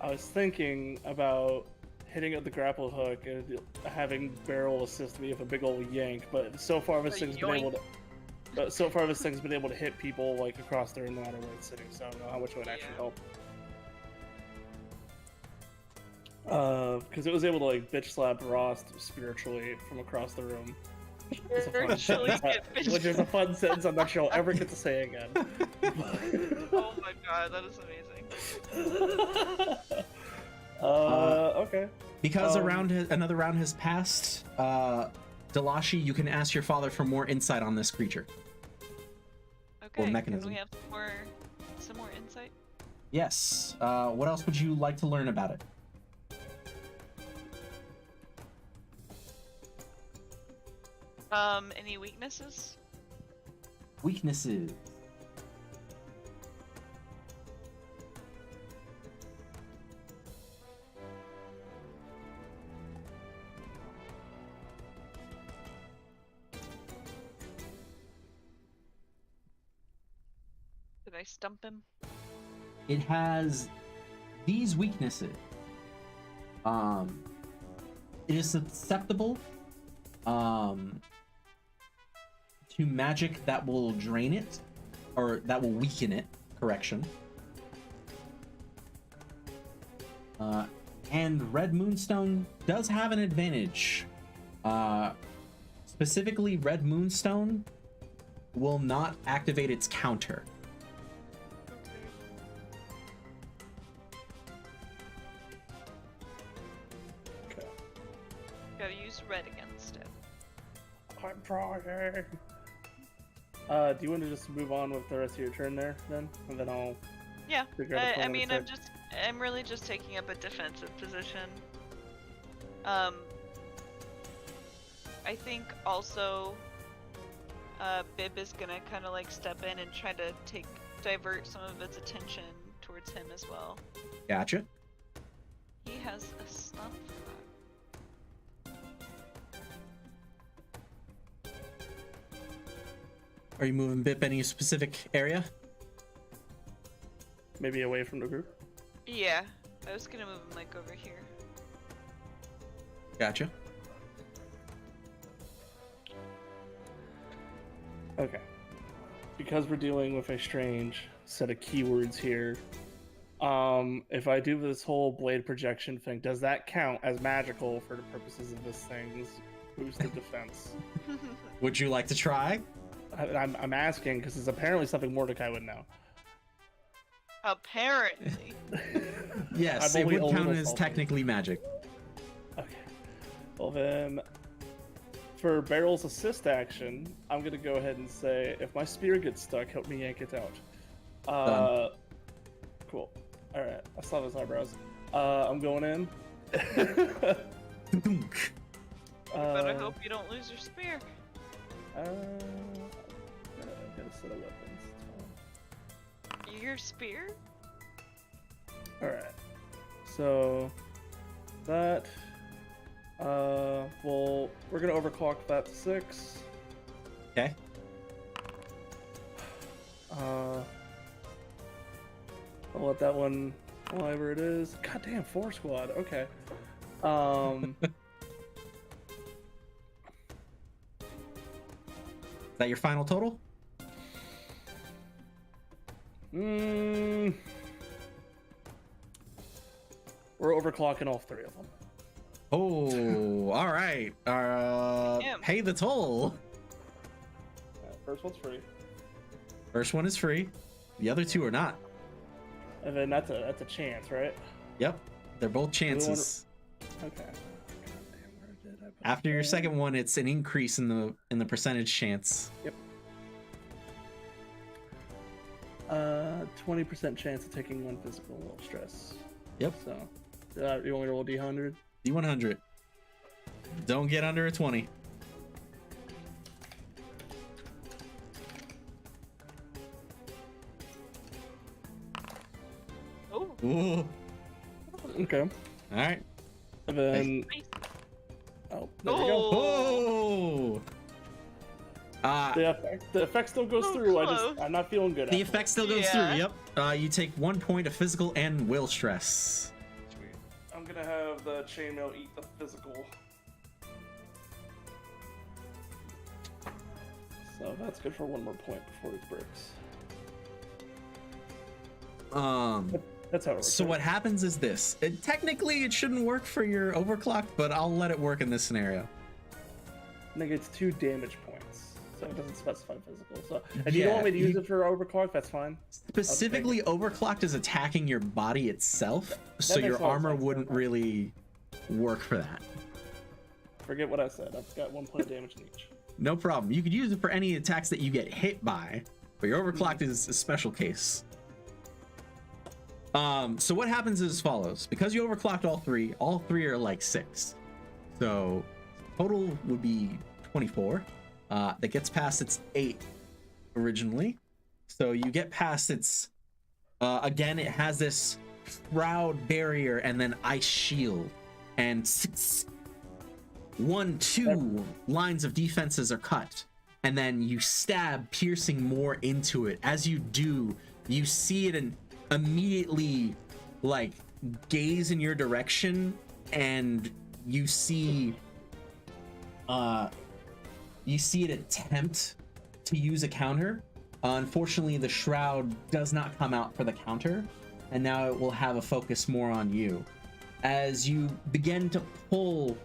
I was thinking about hitting at the grapple hook and having Barrel assist me with a big old yank, but so far this thing's been able to hit people like across there no matter where it's sitting, so I don't know how much it would actually help. Because it was able to like bitch slap Rost spiritually from across the room. It's a fun sentence, which is a fun sentence I'm not sure I'll ever get to say again. Oh my god, that is amazing. Okay. Because another round has passed, Delashi, you can ask your father for more insight on this creature. Okay, mechanism. can we have some more insight? Yes. What else would you like to learn about it? Any weaknesses? Weaknesses. Did I stump him? It has these weaknesses. It is susceptible to magic that will drain it, or that will weaken it, correction. And Red Moonstone does have an advantage. Specifically, Red Moonstone will not activate its counter. Okay. Gotta use red against it. I'm trying. Do you want to just move on with the rest of your turn there, then, and then I'll Yeah. figure out if I I mean, wanna I'm really just taking up a defensive position. I think also, Bib is gonna kind of like step in and try to divert some of its attention towards him as well. Gotcha. He has a stun for that. Are you moving Bip any specific area? maybe away from the group. Yeah, I was gonna move him like over here. Gotcha. Okay. Because we're dealing with a strange set of keywords here, if I do this whole blade projection thing, does that count as magical for the purposes of this thing's boosted defense? Would you like to try? I'm asking because it's apparently something Mordecai would know. Apparently. Yes, I'm it only would a count little as salty. technically magic. Okay. Well then, for Barrel's assist action, I'm gonna go ahead and say, if my spear gets stuck, help me yank it out. Done. Cool. All right. I saw those eyebrows. I'm going in. But I hope you don't lose your spear. I've got a set of weapons. It's Your spear? Alright. So that well, we're gonna overclock that to 6. Okay. I'll let that one whatever it is. God damn, 4 squad. Okay. Is that your final total? We're overclocking all 3 of them. Oh, all right. Damn. Pay the toll. First one's free, First one is free. The other 2 are not. and then that's a chance, right? Yep, they're both chances. Okay. God damn, where did I put After your that? second one, it's an increase in the percentage chance. 20% chance of taking 1 physical will stress. Yep. So, you want me to roll D100? D100. Don't get under a 20. Oh, Ooh. Okay. All right. And then, nice. oh, there you go. Oh. The effect still goes Oh, through. close. I'm not feeling good. The after. effect still goes Yeah. through. Yep. You take 1 point of physical and will stress. Sweet. I'm gonna have the chainmail eat the physical. So that's good for 1 more point before it breaks. That's how it works. So right? what happens is this. Technically, it shouldn't work for your overclock, but I'll let it work in this scenario. Negates 2 damage points, so it doesn't specify physical. So if you don't want me to Yeah, use it for overclock, that's fine. Specifically, overclocked is attacking your body itself, so makes your a lot of armor sense, wouldn't then. really work for that. Forget what I said. I've got 1 point of damage in each. No problem. You could use it for any attacks that you get hit by, but your overclocked is a special case. So what happens is as follows. Because you overclocked all 3 are like 6. So total would be 24. That gets past its 8 originally. So you get past its again, it has this shroud barrier and then ice shield. And 1, 2 lines of defenses are cut. And then you stab, piercing more into it. As you do, you see it and immediately like gaze in your direction, and you see it attempt to use a counter. Unfortunately, the shroud does not come out for the counter, and now it will have a focus more on you. As you begin to pull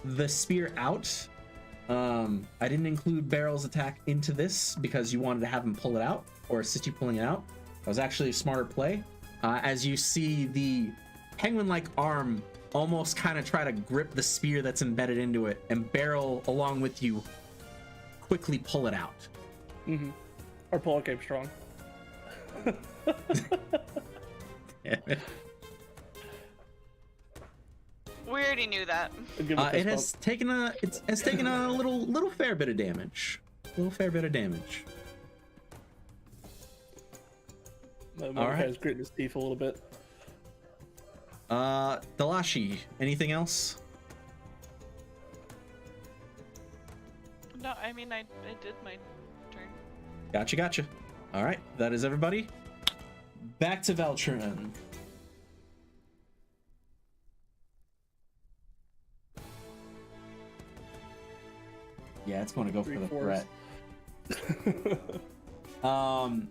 the spear out, I didn't include Barrel's attack into this because you wanted to have him pull it out or assist you pulling it out. That was actually a smarter play. As you see the penguin-like arm almost kind of try to grip the spear that's embedded into it, and Barrel, along with you, quickly pull it out. Mm-hmm. Our pull came strong. We already knew that. Give a It fist has taken a little fair bit of damage. bump. all right. Guy's gritting his teeth a little bit. Dalashi, anything else? No, I mean, I did my turn. Gotcha. All right, that is everybody. Back to Veltrin. Yeah, it's going to go for the 3/4. threat.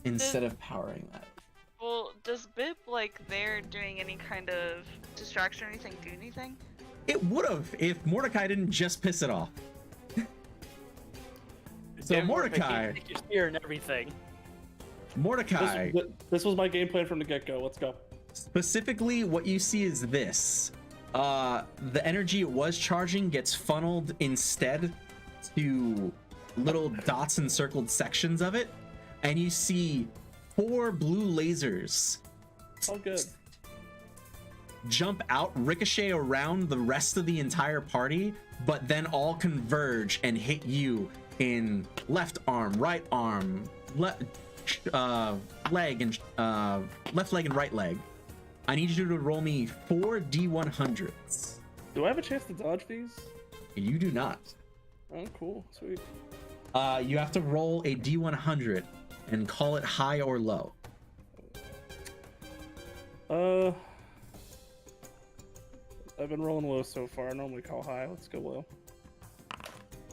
Instead of powering that. Well, does Bib, like, there doing any kind of distraction or anything do anything? It would have if Mordecai didn't just piss it off. So Damn, Mordecai, take your spear and everything. Mordecai, This was my game plan from the get-go. Let's go. specifically what you see is this. The energy it was charging gets funneled instead to little dots and circled sections of it, and you see 4 blue lasers Oh, good. jump out, ricochet around the rest of the entire party, but then all converge and hit you in left arm, right arm, leg and right leg. I need you to roll me 4 D100s. Do I have a chance to dodge these? You do not. Oh, cool. Sweet. You have to roll a D100 and call it high or low. I've been rolling low so far. I normally call high. Let's go low.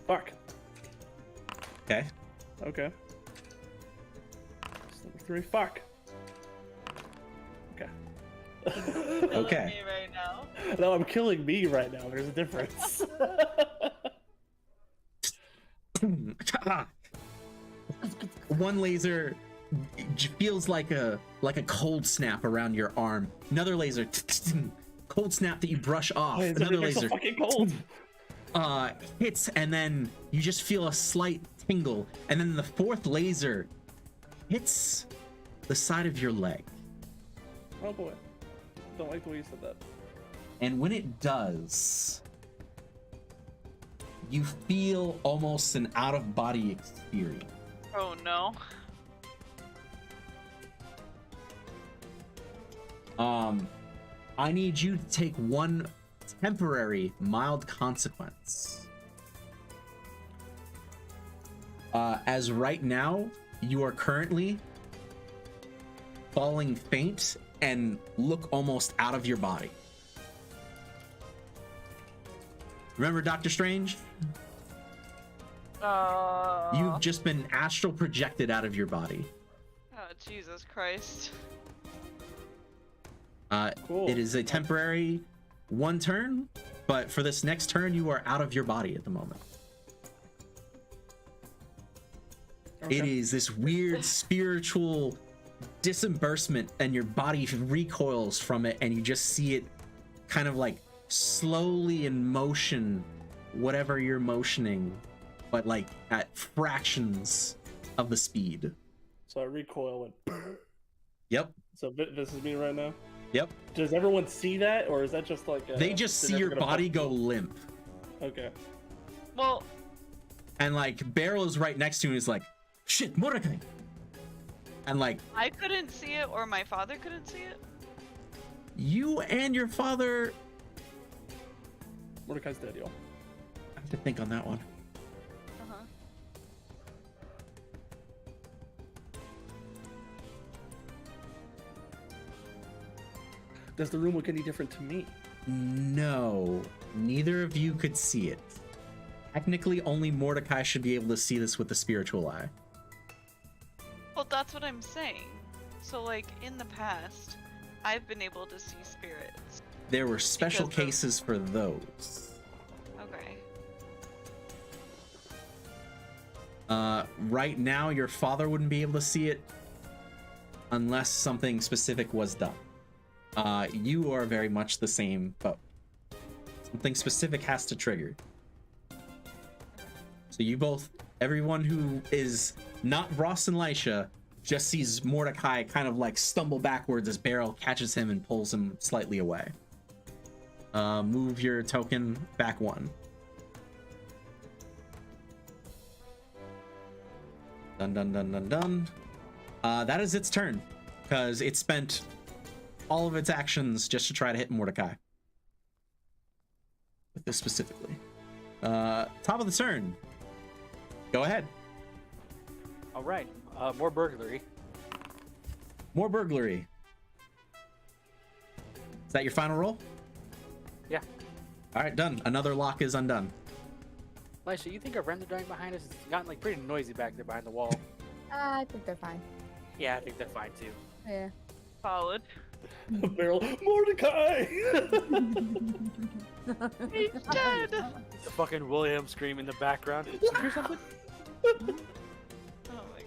Fuck. Okay. Okay. That's number 3. Fuck. Okay. Okay. Me right now. No, I'm killing me right now. There's a difference. One laser feels like a cold snap around your arm. Another laser, cold snap that you brush off. Why is Another everything so laser fucking cold? hits, and then you just feel a slight tingle. And then the fourth laser hits the side of your leg. Oh boy. Don't like the way you said that. And when it does, you feel almost an out-of-body experience. Oh no. I need you to take one temporary mild consequence. As right now, you are currently falling faint and look almost out of your body. Remember Doctor Strange? You've just been astral projected out of your body. Oh, Jesus Christ. Cool. It is a temporary one turn, but for this next turn, you are out of your body at the moment. Okay. It is this weird spiritual disbursement, and your body recoils from it, and you just see it kind of like slowly in motion, whatever you're motioning, but like at fractions of the speed. So I recoil and... Yep. So this is me right now? Yep. Does everyone see that, or is that just like a... They just see they're your never gonna body fuck go me? limp. Okay. Well, And like Beryl is right next to him and is like, shit, Mordecai. And like I couldn't see it, or my father couldn't see it. you and your father, Mordecai's dead, y'all. I have to think on that one. Uh-huh. Does the room look any different to me? No, neither of you could see it. Technically, only Mordecai should be able to see this with the spiritual eye. Well, that's what I'm saying. So, like, in the past, I've been able to see spirits. There were special Because of- cases for those. Okay. Right now, your father wouldn't be able to see it unless something specific was done. You are very much the same, but something specific has to trigger. So you both, everyone who is not Ross and Lisha, just sees Mordecai kind of like stumble backwards as Beryl catches him and pulls him slightly away. Move your token back 1. Dun dun dun dun dun. That is its turn, because it spent all of its actions just to try to hit Mordecai. With this specifically. Top of the turn. Go ahead. All right. More burglary. More burglary. Is that your final roll? Yeah. All right, done. Another lock is undone. Lisha, you think our friends are dying behind us? It's gotten like pretty noisy back there behind the wall. I think they're fine. Yeah, I think they're fine too. Yeah. Solid. Barrel, Mordecai! He's dead! The fucking William scream in the background. Did you hear something? Oh my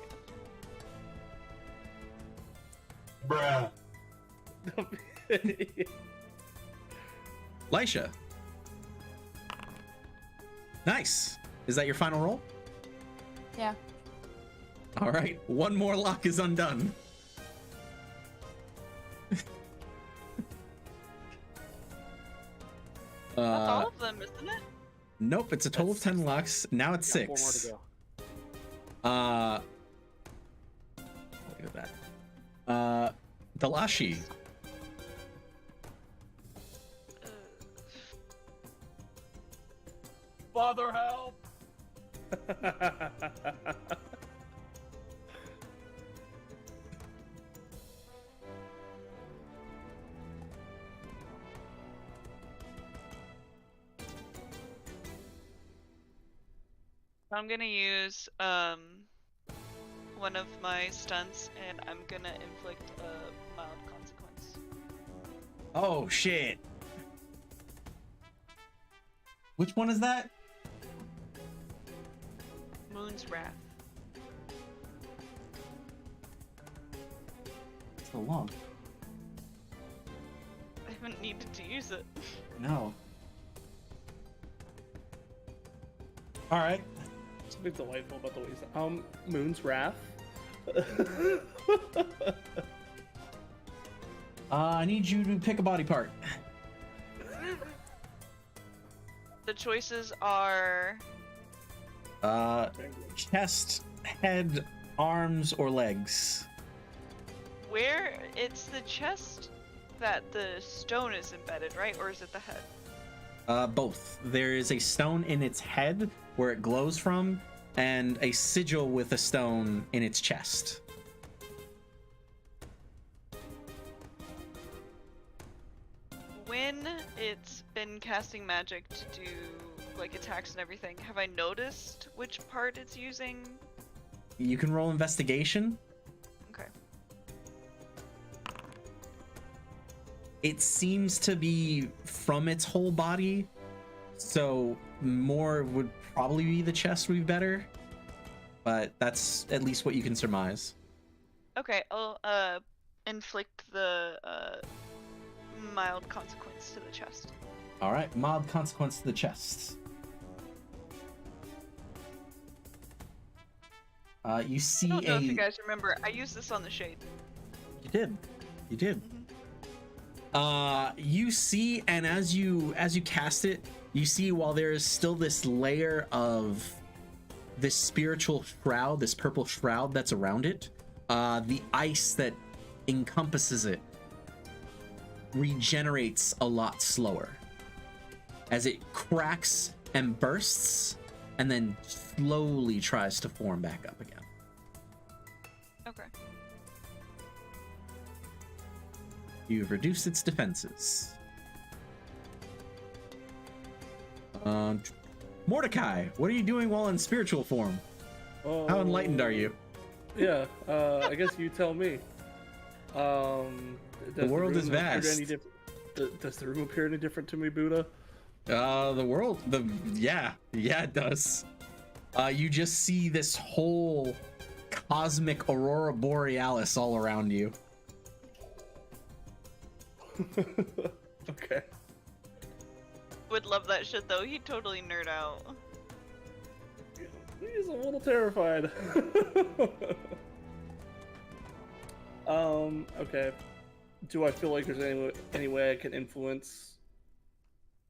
god. Bruh. Lisha. Nice. Is that your final roll? Yeah. All right. One more lock is undone. That's all of them, isn't it? Nope, it's a total of That's 10 six. locks. Now it's Got 4 more 6. to go. Look at that. Dalashi. Father, help! I'm gonna use one of my stunts, and I'm gonna inflict a mild consequence. Oh shit. Which one is that? Moon's Wrath. So long. I haven't needed to use it. No. All right. Something delightful about the way you Moon's Wrath. I need you to pick a body part. The choices are Chest, head, arms, or legs. where it's the chest that the stone is embedded, right? Or is it the head? Both. There is a stone in its head where it glows from, and a sigil with a stone in its chest. When it's been casting magic to do like attacks and everything, have I noticed which part it's using? You can roll investigation. Okay. It seems to be from its whole body, so more would probably be the chest would be better, but that's at least what you can surmise. Okay, I'll inflict the mild consequence to the chest. All right, mild consequence to the chest. You see I don't know if you guys remember, I used this on the shade. You did. You did. You see, and as you cast it, you see while there is still this layer of this spiritual shroud, this purple shroud that's around it, the ice that encompasses it regenerates a lot slower as it cracks and bursts and then slowly tries to form back up again. Okay. You've reduced its defenses. Mordecai, what are you doing while in spiritual form? How enlightened are you? Yeah, I guess you tell me. The world is vast. Does the room appear any different to me, Buddha? Yeah, it does. You just see this whole cosmic aurora borealis all around you. Okay. Would love that shit though, he'd totally nerd out. He's a little terrified. Okay. Do I feel like there's any way I can influence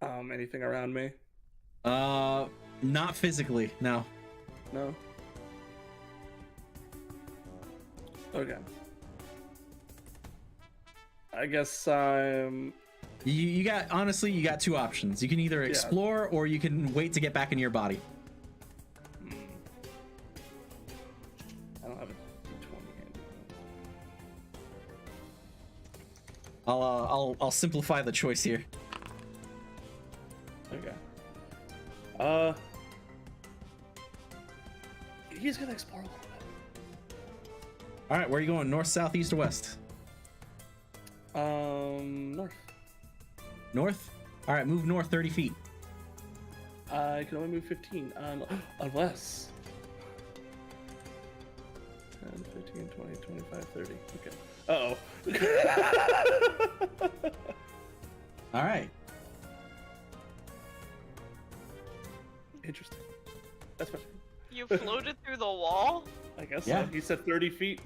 anything around me? Not physically, no. No? Okay. I guess I'm... You got, honestly, you got two options. You can either explore or you can wait to get back into your body. I don't have a D20 handy. I'll simplify the choice here. Okay. He's gonna explore a little bit. All right, where are you going? North, south, east, or west? North. North? All right, move north 30 feet. I can only move 15 unless 10, 15, 20, 25, 30. Okay. Uh-oh. All right. Interesting. That's what You floated through the wall? I guess Yeah. so. He said 30 feet.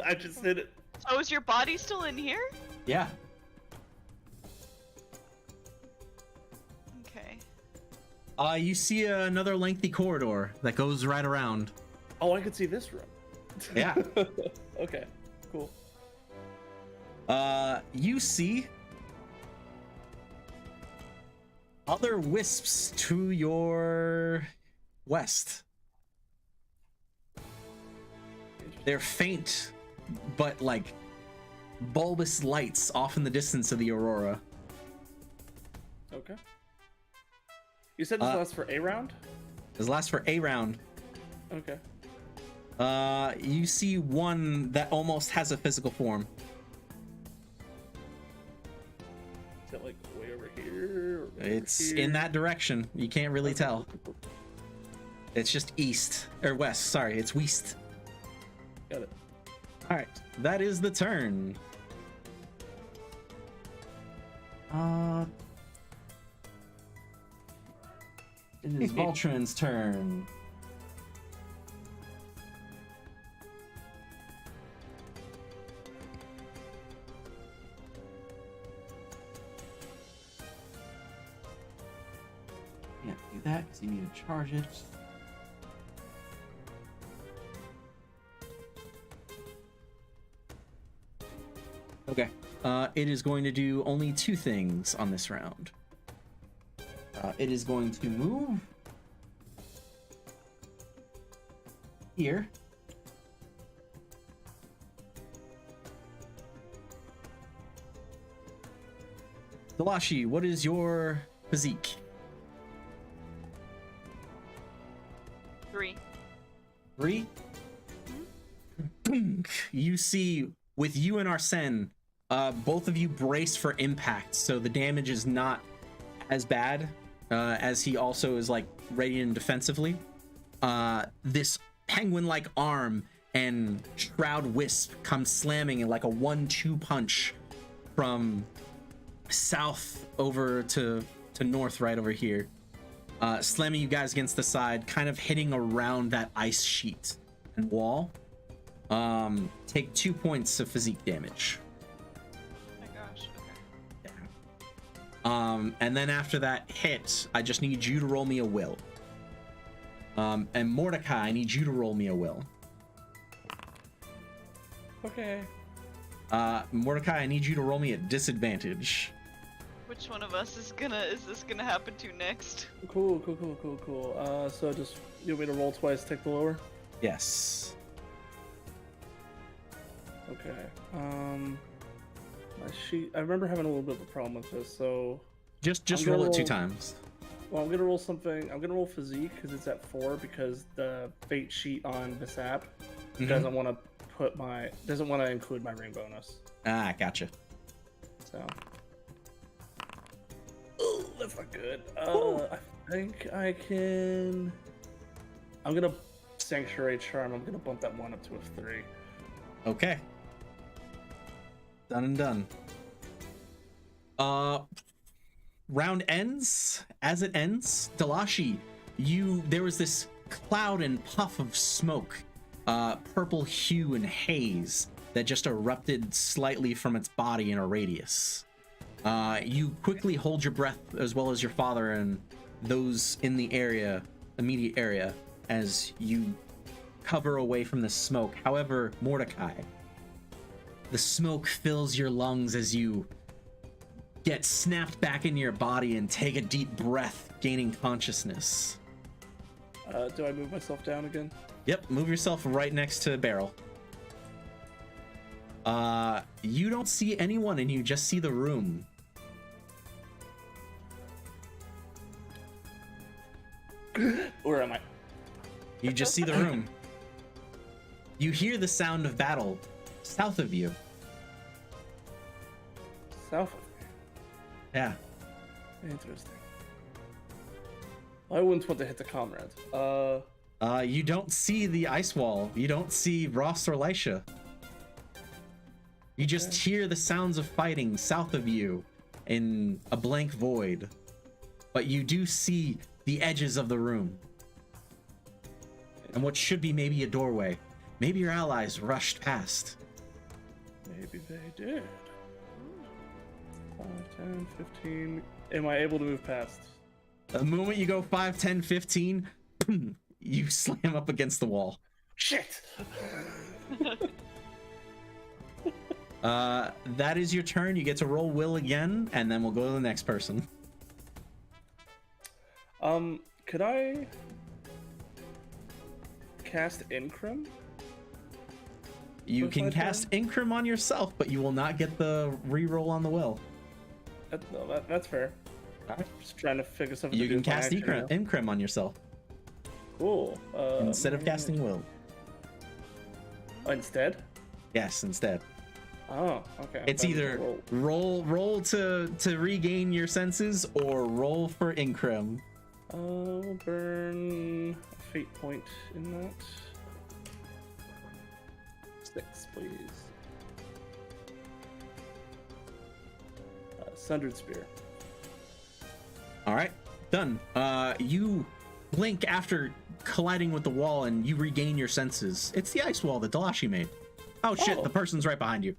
I just did it. So is your body still in here? Yeah. Okay. You see another lengthy corridor that goes right around. Oh, I could see this room. Yeah. Okay, cool. You see other wisps to your west. They're faint, but like bulbous lights off in the distance of the aurora. Okay. You said this lasts for a round? This lasts for a round. Okay. You see one that almost has a physical form. Is it like way over here? Or It's over in here? that direction. You can't really tell. It's just east or west. Sorry, it's west. Got it. All right, that is the turn. It is Voltron's turn. Can't do that because you need to charge it. Okay. It is going to do only two things on this round. It is going to move here. Dalashi, what is your physique? 3. 3? You see, with you and Arsene, both of you brace for impact, so the damage is not as bad, as he also is like ready and defensively. This penguin-like arm and Shroud Wisp come slamming in like a 1-2 punch from south over to north right over here, slamming you guys against the side, kind of hitting around that ice sheet and wall. Take 2 points of physique damage. Oh my gosh, okay. Yeah. And then after that hit, I just need you to roll me a will. And Mordecai, I need you to roll me a will. Okay. Mordecai, I need you to roll me at disadvantage. Which one of us is this gonna happen to next? Cool. So just, you want me to roll twice, take the lower? Yes. Okay. My sheet. I remember having a little bit of a problem with this, so. Just I'm gonna roll it 2 roll- times. Well, I'm gonna roll something. I'm gonna roll physique because it's at 4 because the fate sheet on this app Mhm. doesn't want to include my ring bonus. Ah, gotcha. So. Oh, that's not good. I think I can. I'm gonna sanctuary charm. I'm gonna bump that 1 up to a 3. Okay. Done and done. Round ends. As it ends, Dalashi, there was this cloud and puff of smoke, purple hue and haze that just erupted slightly from its body in a radius. You quickly hold your breath, as well as your father and those in the immediate area, as you cover away from the smoke. However, Mordecai, the smoke fills your lungs as you get snapped back into your body and take a deep breath, gaining consciousness. Do I move myself down again? Yep, move yourself right next to Beryl. You don't see anyone and you just see the room. Where am I? You just see the room. You hear the sound of battle south of you. South. Yeah. Interesting. I wouldn't want to hit the comrade. You don't see the ice wall. You don't see Ross or Lisha. You just hear the sounds of fighting south of you in a blank void. But you do see the edges of the room. And what should be maybe a doorway. Maybe your allies rushed past. Maybe they did. 5, 10, 15. Am I able to move past? The moment you go 5, 10, 15, you slam up against the wall. Shit! That is your turn. You get to roll will again, and then we'll go to the next person. Could I cast Incrim? You What's can my cast Incrim on yourself, but you will not get the reroll on the will. That's fair. Alright. Just trying to figure something. You to do can with my cast action Incrim on yourself now. Cool. instead of casting will. Instead? Yes, instead. Oh, okay. It's Then either roll. roll to regain your senses or roll for Incrim. We'll burn a fate point in that. 6, please. Sundered Spear. All right, done. You blink after colliding with the wall and you regain your senses. It's the ice wall that Dalashi made. Oh shit, Oh. the person's right behind you.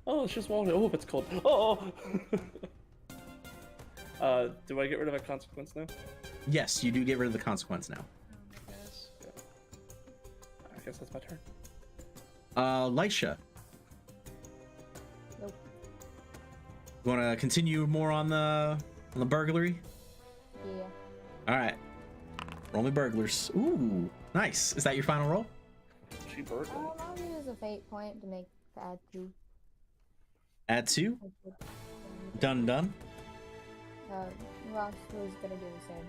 Oh, it's just water. Oh, it's cold. Oh! Do I get rid of a consequence now? Yes, you do get rid of the consequence now. I guess that's my turn. Lisha. Nope. You want to continue more on the burglary? Yeah. All right. Roll me burglars. Ooh, nice. Is that your final roll? She burgled. I'll use a fate point to make to add 2. Add 2. Done. Ross was gonna do the same.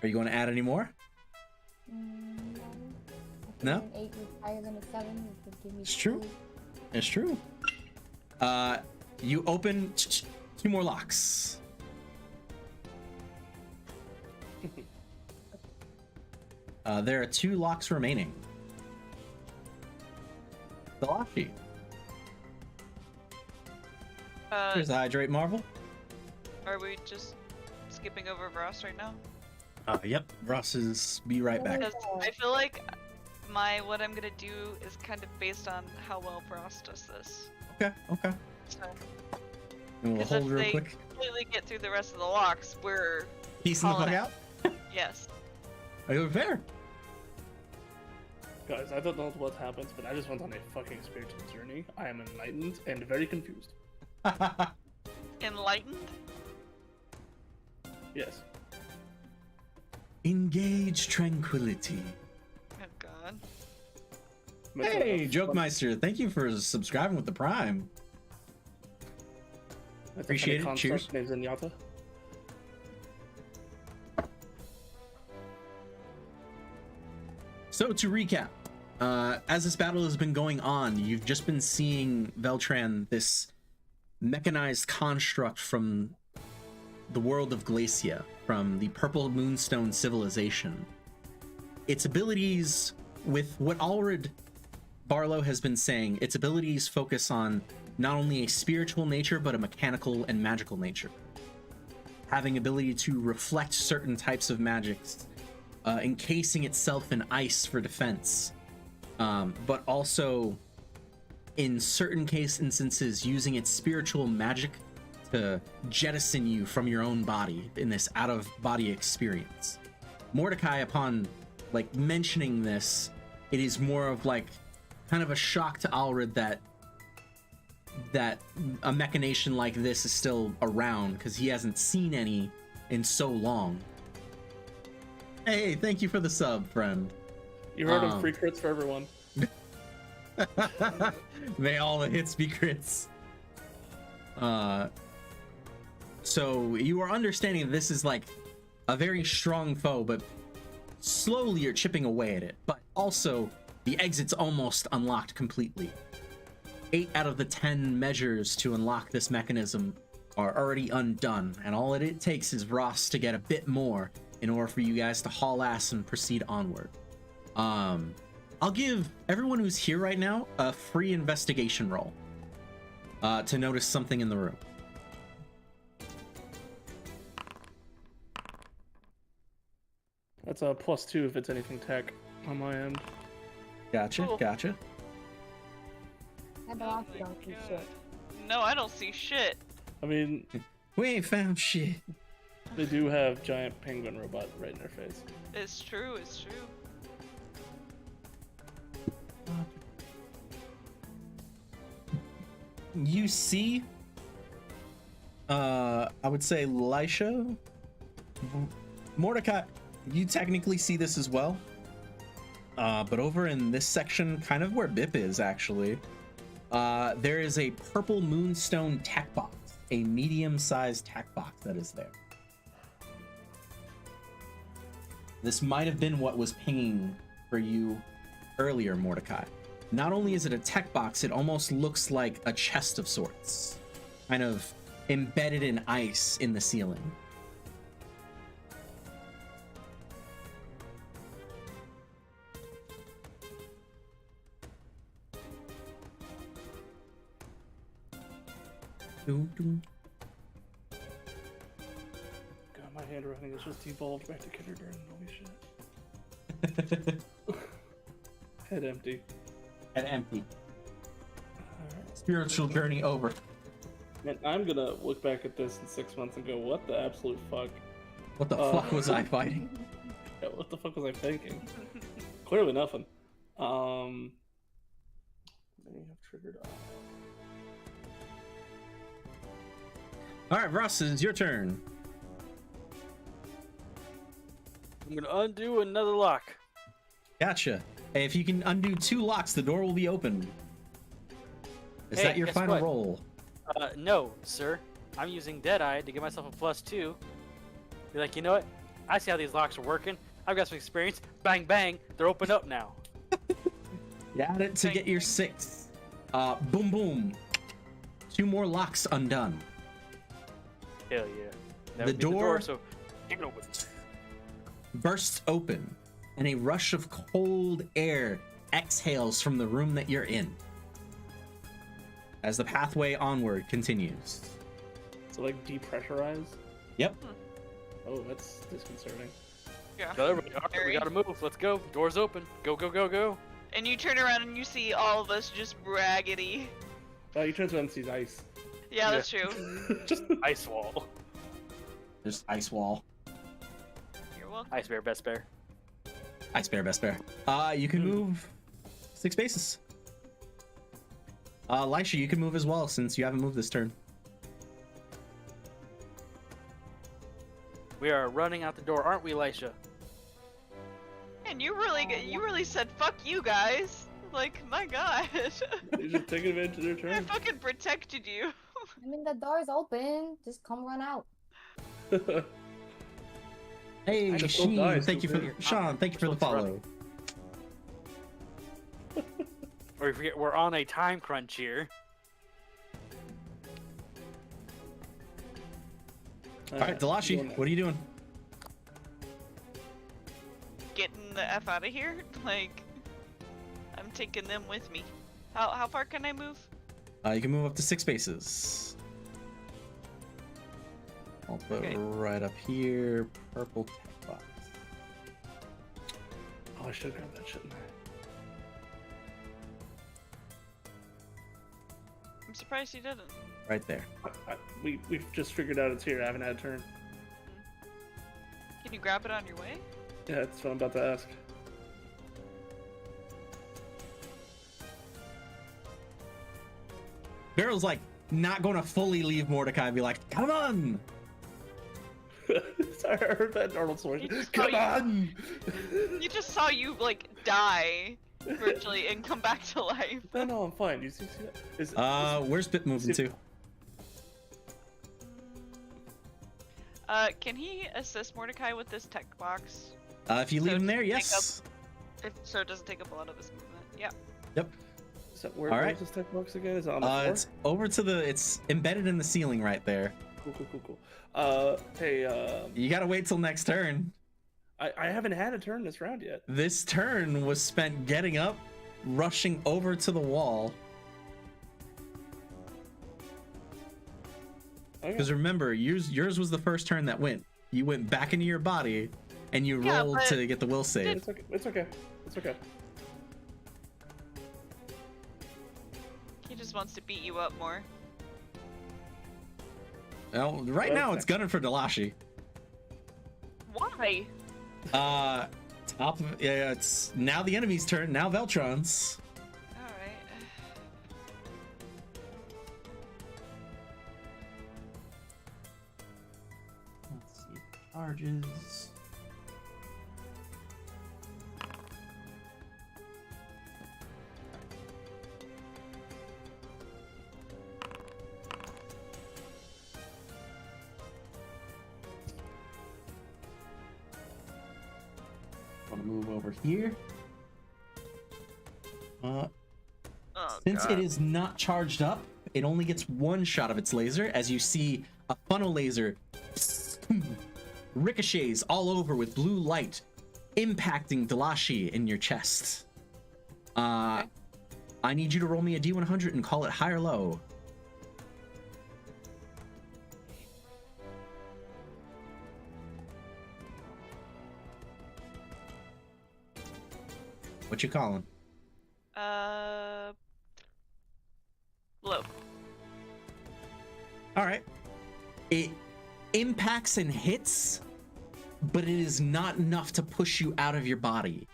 Are you going to add any more? No. I No? think an 8 was higher than a 7. It would give me It's true. 2. It's true. You open 2 more locks. There are 2 locks remaining. Dalashi. Here's the Hydrate Marvel. Are we just skipping over Ross right now? Yep. Ross is be right back. Because I feel like what I'm gonna do is kind of based on how well Ross does this. Okay. So, And we'll 'cause hold if real they quick. completely get through the rest of the locks, we're Piecing the fuck calling out. yes. Are you fair? Guys, I don't know what happens, but I just went on a fucking spiritual journey. I am enlightened and very confused. Enlightened? Yes. Engage tranquility. Oh god. Hey, Jokemeister, thank you for subscribing with the Prime. Appreciate it. Cheers. Name's Zenyatta. So to recap, as this battle has been going on, you've just been seeing Veltran, this mechanized construct from the world of Glacia, from the Purple Moonstone civilization. Its abilities, with what Alred Barlow has been saying, its abilities focus on not only a spiritual nature, but a mechanical and magical nature. Having ability to reflect certain types of magics, encasing itself in ice for defense, but also in certain instances using its spiritual magic to jettison you from your own body in this out-of-body experience. Mordecai, upon like mentioning this, it is more of like kind of a shock to Alred that a machination like this is still around, because he hasn't seen any in so long. Hey, thank you for the sub, friend. You heard of free crits for everyone. May all the hits be crits. So you are understanding this is like a very strong foe, but slowly you're chipping away at it. But also, the exit's almost unlocked completely. 8 out of the 10 measures to unlock this mechanism are already undone, and all it takes is Ross to get a bit more in order for you guys to haul ass and proceed onward. I'll give everyone who's here right now a free investigation roll to notice something in the room. That's a +2 if it's anything tech on my end. Gotcha, Cool. gotcha. I Oh don't my see God. shit. No, I don't see shit. I mean, We ain't found shit. They do have giant penguin robot right in their face. It's true, it's true. You see, I would say Lisha, Mordecai, you technically see this as well. But over in this section, kind of where Bip is actually, there is a purple moonstone tech box, a medium-sized tech box that is there. This might have been what was pinging for you earlier, Mordecai. Not only is it a tech box, it almost looks like a chest of sorts, kind of embedded in ice in the ceiling. God, my handwriting is just evolved back to kindergarten. Holy shit. Head empty. And empty. Alright. Spiritual journey over. And I'm gonna look back at this in 6 months and go, what the absolute fuck? What the fuck was I fighting? Yeah, what the fuck was I thinking? Clearly nothing. May have triggered off. All right, Ross, it's your turn. I'm gonna undo another lock. Gotcha. Hey, if you can undo 2 locks, the door will be open. Is Hey, that your guess final what? roll? No, sir. I'm using Deadeye to give myself a +2. Be like, you know what? I see how these locks are working. I've got some experience. Bang, bang. They're open up now. You add it to get your 6. Boom, boom. 2 more locks undone. Hell yeah. That The would be door- so keep it open. Bursts open, and a rush of cold air exhales from the room that you're in as the pathway onward continues. So like depressurize? Yep. Oh, that's disconcerting. Yeah. So everybody, all right, we gotta move. Let's go. Doors open. Go, go, go, go. And you turn around and you see all of us just raggedy. Oh, you turn around and sees ice. Yeah, that's true. Just ice wall. There's ice wall. You're welcome. Ice bear, best bear. Ice bear, best bear. You can move 6 spaces. Lisha, you can move as well since you haven't moved this turn. We are running out the door, aren't we, Lisha? And you really said fuck you guys. Like, my god. They're just taking advantage of their I turn. fucking protected you. I mean, the door's open. Just come run out. Hey, I just Sheen, don't die, thank you for stupid. Sean, thank you for the Let's run. follow. Or you forget we're on a time crunch here. All right, Delashi, what are you doing? Getting the F out of here? Like, I'm taking them with me. How far can I move? You can move up to 6 spaces. I'll put Okay. right up here, purple tech box. Oh, I should have grabbed that shit. I'm surprised you didn't. Right there. We've just figured out it's here. I haven't had a turn. Can you grab it on your way? Yeah, that's what I'm about to ask. Barrel's like not going to fully leave Mordecai and be like, come on! Sorry, I heard that Arnold You Schwarzenegger. just Come saw on! You just saw you, like, die virtually and come back to life. No, I'm fine. You see that? Where's Bit moving to? Can he assist Mordecai with this tech box? If you leave So him there, take yes. So it doesn't take up a lot of his movement. Yeah. Yep. Is that where All where's right. this tech box again? Is it on the floor? It's over to the. It's embedded in the ceiling right there. Cool. Hey, You gotta wait till next turn. I haven't had a turn this round yet. This turn was spent getting up, rushing over to the wall. Okay. Because remember, yours was the first turn that went. You went back into your body, and you Yeah, rolled but to get the will save. It's okay. It's okay. It's okay. He just wants to beat you up more. Well, right Well, now it's gunning for Delashi. Hi. Top of, yeah, it's now the enemy's turn. Now Veltron's. Alright. Let's see. Charges. Want to move over here. Oh, Since God. it is not charged up, it only gets one shot of its laser. As you see, a funnel laser ricochets all over with blue light, impacting Delashi in your chest. I need you to roll me a D100 and call it high or low. What you calling? Low. All right. It impacts and hits, but it is not enough to push you out of your body.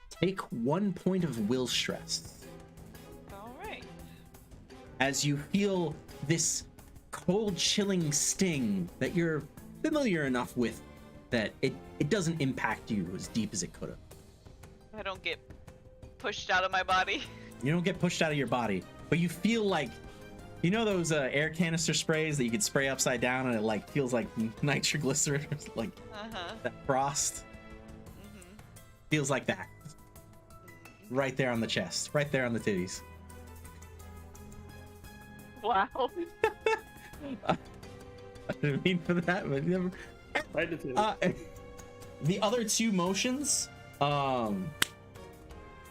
Take 1 point of will stress Alright. as you feel this cold, chilling sting that you're familiar enough with that it doesn't impact you as deep as it could have. I don't get pushed out of my body. You don't get pushed out of your body, but you feel like, you know those air canister sprays that you could spray upside down and it like feels like nitroglycerin, or like that frost? Feels like that. Right there on the chest, right there on the titties. Wow. I didn't mean for that, but never. Right into it. The other two motions,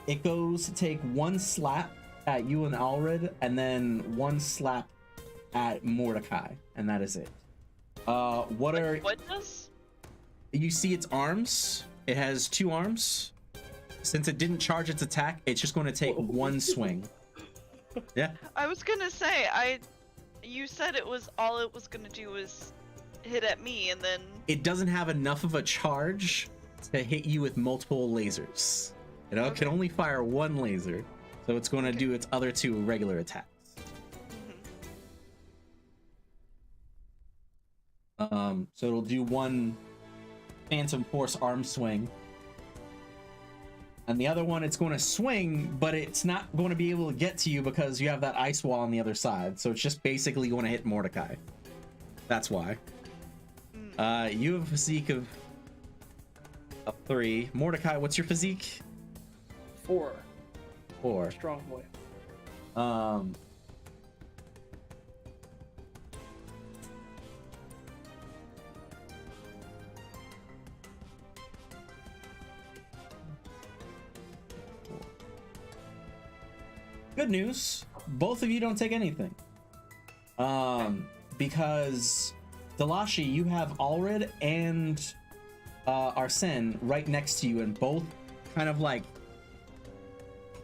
it goes to take one slap at you and Alred, and then one slap at Mordecai, and that is it. What does? You see its arms? It has two arms. Since it didn't charge its attack, it's just going to take one swing. Yeah. I was gonna say, you said it was all it was gonna do was hit at me, and then It doesn't have enough of a charge to hit you with multiple lasers. It can only fire one laser, so it's going to do its other two regular attacks. So it'll do one Phantom Force arm swing, and the other one it's going to swing, but it's not going to be able to get to you because you have that ice wall on the other side. So it's just basically going to hit Mordecai. That's why. You have a physique of 3. Mordecai, what's your physique? 4. 4. Strong boy. Good news. Both of you don't take anything. Because Delashi, you have Alred and Arsene right next to you, and both kind of like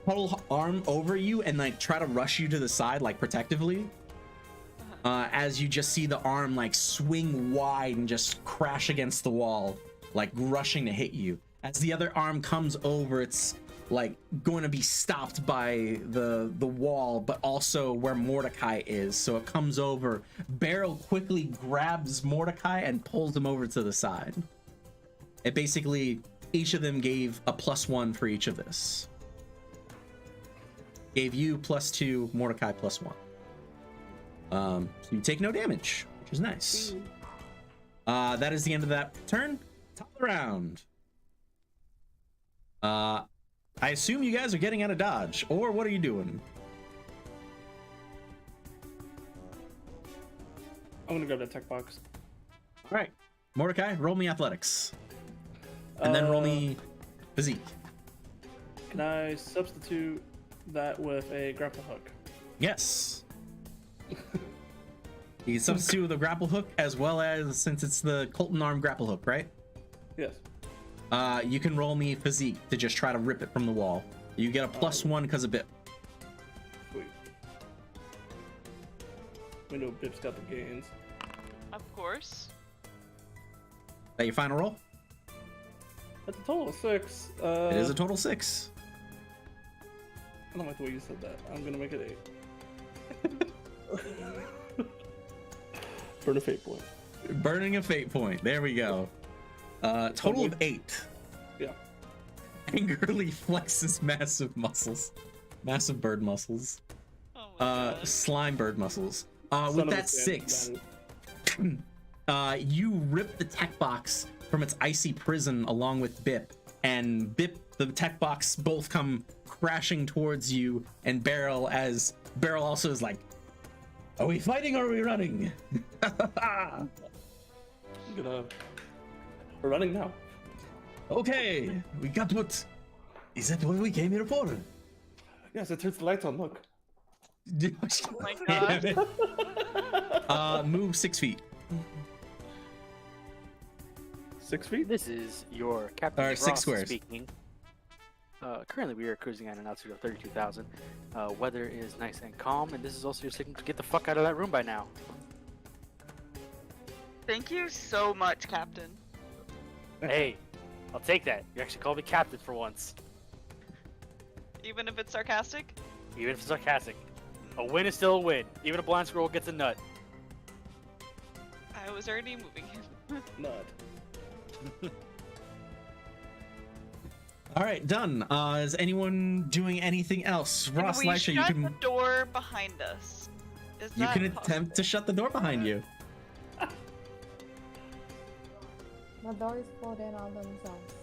pull arm over you and like try to rush you to the side like protectively. As you just see the arm like swing wide and just crash against the wall, like rushing to hit you. As the other arm comes over, it's like going to be stopped by the wall, but also where Mordecai is. So it comes over. Beryl quickly grabs Mordecai and pulls him over to the side. It basically, each of them gave a +1 for each of this. Gave you +2, Mordecai +1. So you take no damage, which is nice. That is the end of that turn. Top of the round. I assume you guys are getting out of dodge, or what are you doing? I'm gonna grab that tech box. All right, Mordecai, roll me athletics, and then roll me physique. Can I substitute that with a grapple hook? Yes. You can substitute with a grapple hook, as well as, since it's the Colton arm grapple hook, right? Yes. You can roll me physique to just try to rip it from the wall. You get a +1 because of Bip. Sweet. We know Bip's got the gains. of course. That your final roll? That's a total of 6. It is a total 6. I don't like the way you said that. I'm gonna make it 8. Burn a fate point. Burning a fate point. There we go. Total of 8. Yeah. Angrily flexes massive muscles. Massive bird muscles. Oh my god. Slime bird muscles. Son With of a that bitch, 6, that is- you rip the tech box from its icy prison along with Bip, and Bip, the tech box, both come crashing towards you and Beryl, as Beryl also is like, are we fighting or are we running? I'm gonna. We're running now. Okay, we got what? Is that what we came here for? Yes, it turns the lights on. Look. Oh my god. Move 6 feet. 6 feet. This is your Captain Or 6 Ross squares. speaking. Currently, we are cruising at an altitude of 32,000. Weather is nice and calm, and this is also your signal to get the fuck out of that room by now. Thank you so much, Captain. Hey, I'll take that. You actually called me Captain for once, Even if it's sarcastic? even if it's sarcastic. A win is still a win. Even a blind squirrel gets a nut. I was already moving him. Nut. All right, done. Is anyone doing anything else? Ross, Can we Lisha, you shut can the door behind us? Is you that can attempt possible? to shut the door behind you. The doors fold in on themselves.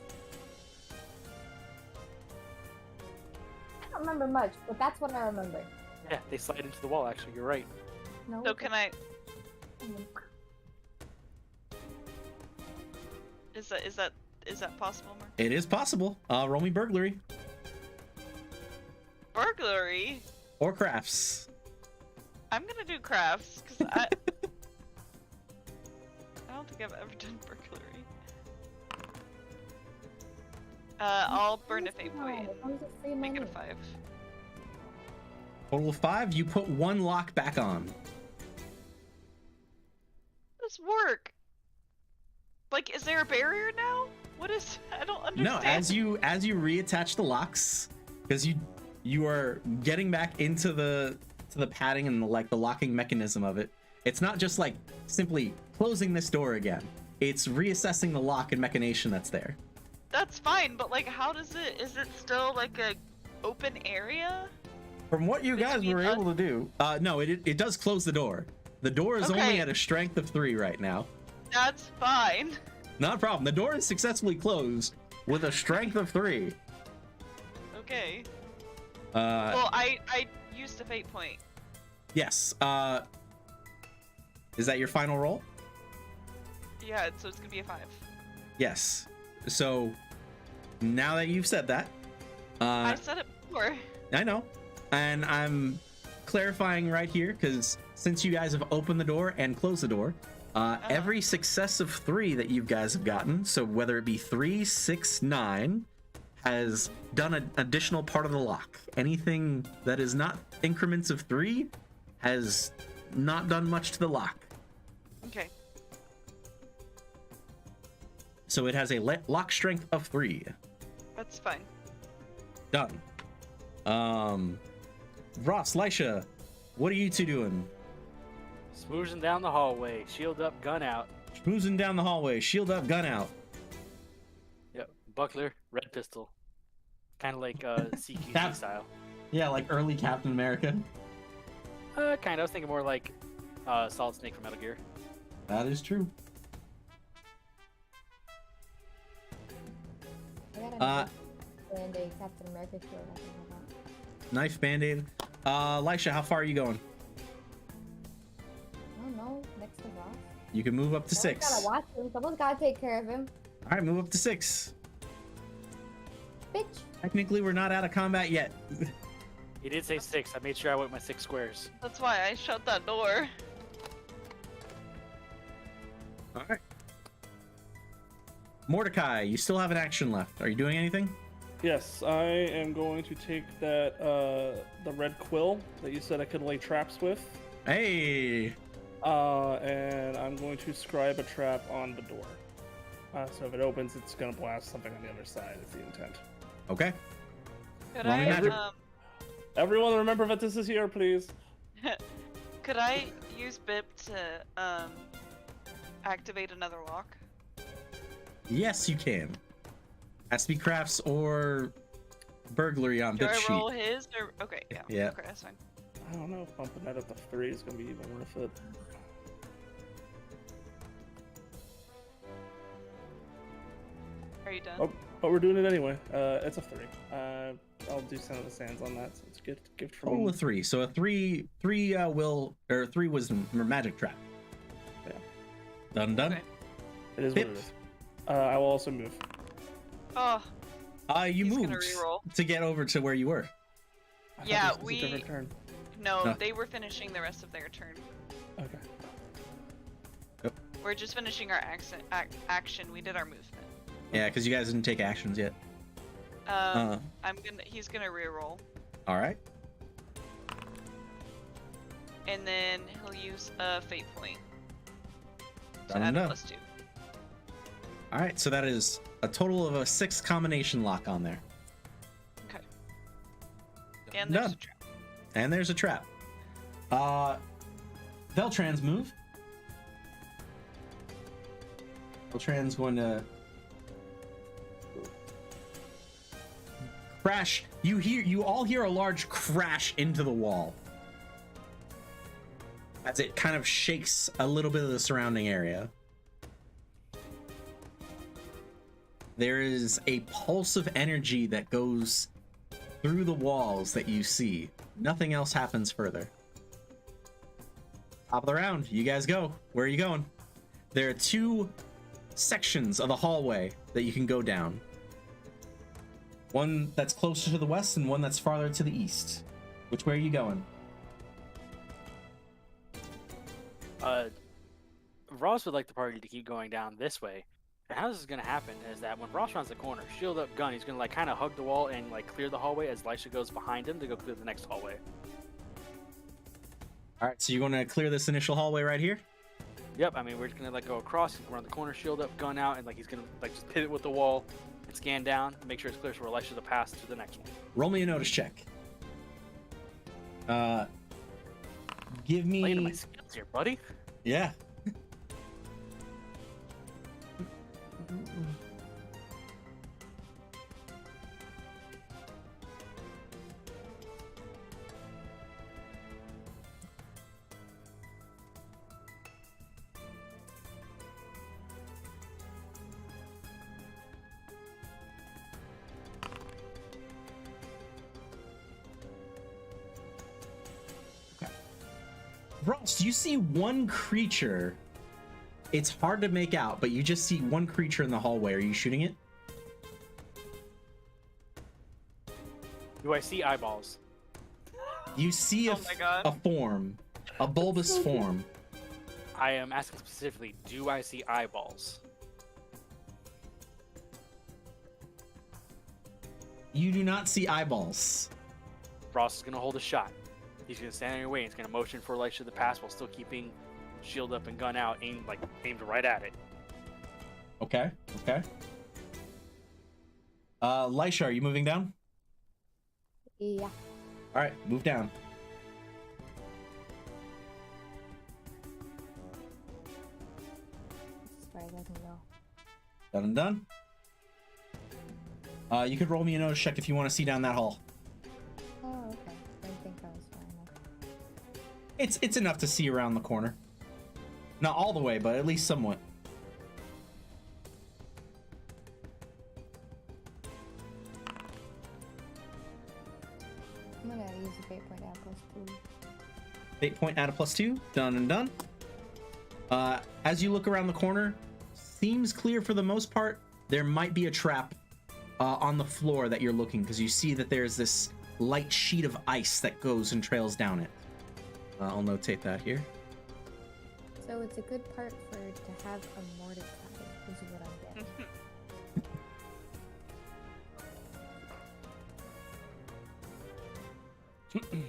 I don't remember much, but that's what I remember. Yeah, they slide into the wall. Actually, you're right. No. So can I? Mm. Is that possible, Mark? It is possible. Roll me burglary Burglary? or crafts. I'm gonna do crafts because I don't think I've ever done burglary. I'll burn a fate point. Make it a 5. Total of 5. You put 1 lock back on. This work? Like, is there a barrier now? What is? I don't understand. No, as you reattach the locks, because you are getting back into the padding and the locking mechanism of it. It's not just like simply closing this door again. It's reassessing the lock and machination that's there. That's fine, but like, how does it? Is it still like a open area? From what you guys Between were us- able to do, no, it does close the door. The door is only Okay. at a strength of 3 right now. That's fine. Not a problem. The door is successfully closed with a strength of 3. Okay. Uh, Well, I used a fate point. yes. Is that your final roll? Yeah, so it's gonna be a 5. Yes. So now that you've said that, I said it before. I know, and I'm clarifying right here because since you guys have opened the door and closed the door, every successive 3 that you guys have gotten, so whether it be 3, 6, 9, has done an additional part of the lock. Anything that is not increments of 3 has not done much to the lock. Okay. So it has a lock strength of 3. That's fine. Done. Ross, Lisha, what are you two doing? Smoozing down the hallway, shield up, gun out. Schmoozing down the hallway, shield up, gun out. Yep, buckler, red pistol. Kind of like CQC Cap- style. Yeah, like early Captain America. Kind of. I was thinking more like Solid Snake from Metal Gear. That is true. I got a Uh, knife and a Captain America shield. I think about. Knife, band-aid. Lisha, how far are you going? I don't know. Next to Ross. You can move up to Someone's 6. gotta watch him. Someone's gotta take care of him. All right, move up to 6. Bitch. Technically, we're not out of combat yet. He did say 6. I made sure I went my 6 squares. That's why I shut that door. All right. Mordecai, you still have an action left. Are you doing anything? Yes, I am going to take that the red quill that you said I could lay traps with, Hey. and I'm going to scribe a trap on the door. So if it opens, it's gonna blast something on the other side. Is the intent. Okay. Could Roll me I magic. Everyone, remember Ventus is here, please. could I use BIP to activate another lock? Yes, you can. Has to be crafts or burglary on Do bit I sheet. roll his or okay? Yeah. Yeah. Okay, that's fine. I don't know if bumping that up to 3 is gonna be even worth it. Are you done? Oh, but we're doing it anyway. It's a 3. I'll do Son of the Sands on that. So it's a gift from. Roll a 3. So a 3 will or 3 wisdom or magic trap. Yeah. Done. Okay. It is Pip. what it is. I will also move. Oh, You He's gonna moved re-roll. to get over to where you were. I thought Yeah, this was a different turn. no, No. they were finishing the rest of their turn. Okay. We're just finishing our action. We did our movement. Yeah, because you guys didn't take actions yet. He's gonna re-roll, All right. and then he'll use a fate point to Done add and a done. +2. All right. So that is a total of a 6 combination lock on there. Okay. And there's Done. a trap. And there's a trap. Veltran's move. Veltran's going to crash. You all hear a large crash into the wall as it kind of shakes a little bit of the surrounding area. There is a pulse of energy that goes through the walls that you see. Nothing else happens further. Top of the round, you guys go. Where are you going? There are 2 sections of the hallway that you can go down. One that's closer to the west and one that's farther to the east. Which way are you going? Ross would like the party to keep going down this way. And how this is gonna happen is that when Ross rounds the corner, shield up, gun, he's gonna like kind of hug the wall and like clear the hallway as Lisha goes behind him to go clear the next hallway. All right, so you're going to clear this initial hallway right here? Yep, I mean we're just gonna like go across, he's gonna run the corner, shield up, gun out, and like he's gonna like just pivot with the wall and scan down, make sure it's clear so we're Lisha to pass to the next one. Roll me a notice check. Give me... Playing my skills here, buddy. Yeah. Ross, you see one creature. It's hard to make out, but you just see one creature in the hallway. Are you shooting it? Do I see eyeballs? You see Oh my God. a form, a bulbous form. I am asking specifically, do I see eyeballs? You do not see eyeballs. Ross is gonna hold a shot. He's gonna stand on your way. He's gonna motion for Lisha to pass while still keeping shield up and gun out, aimed right at it. Okay. Lisha, are you moving down? Yeah. All right, move down. Just right, let me know. Done and done. You could roll me a notice check if you want to see down that hall. Oh, okay. Didn't think I was far enough. It's enough to see around the corner. Not all the way, but at least somewhat. I'm gonna use a fate point at +2. 8 point at a +2. Done and done. As you look around the corner, seems clear for the most part. There might be a trap on the floor that you're looking, because you see that there's this light sheet of ice that goes and trails down it. I'll notate that here. So it's a good part for to have a Mordecai, is what I'm getting.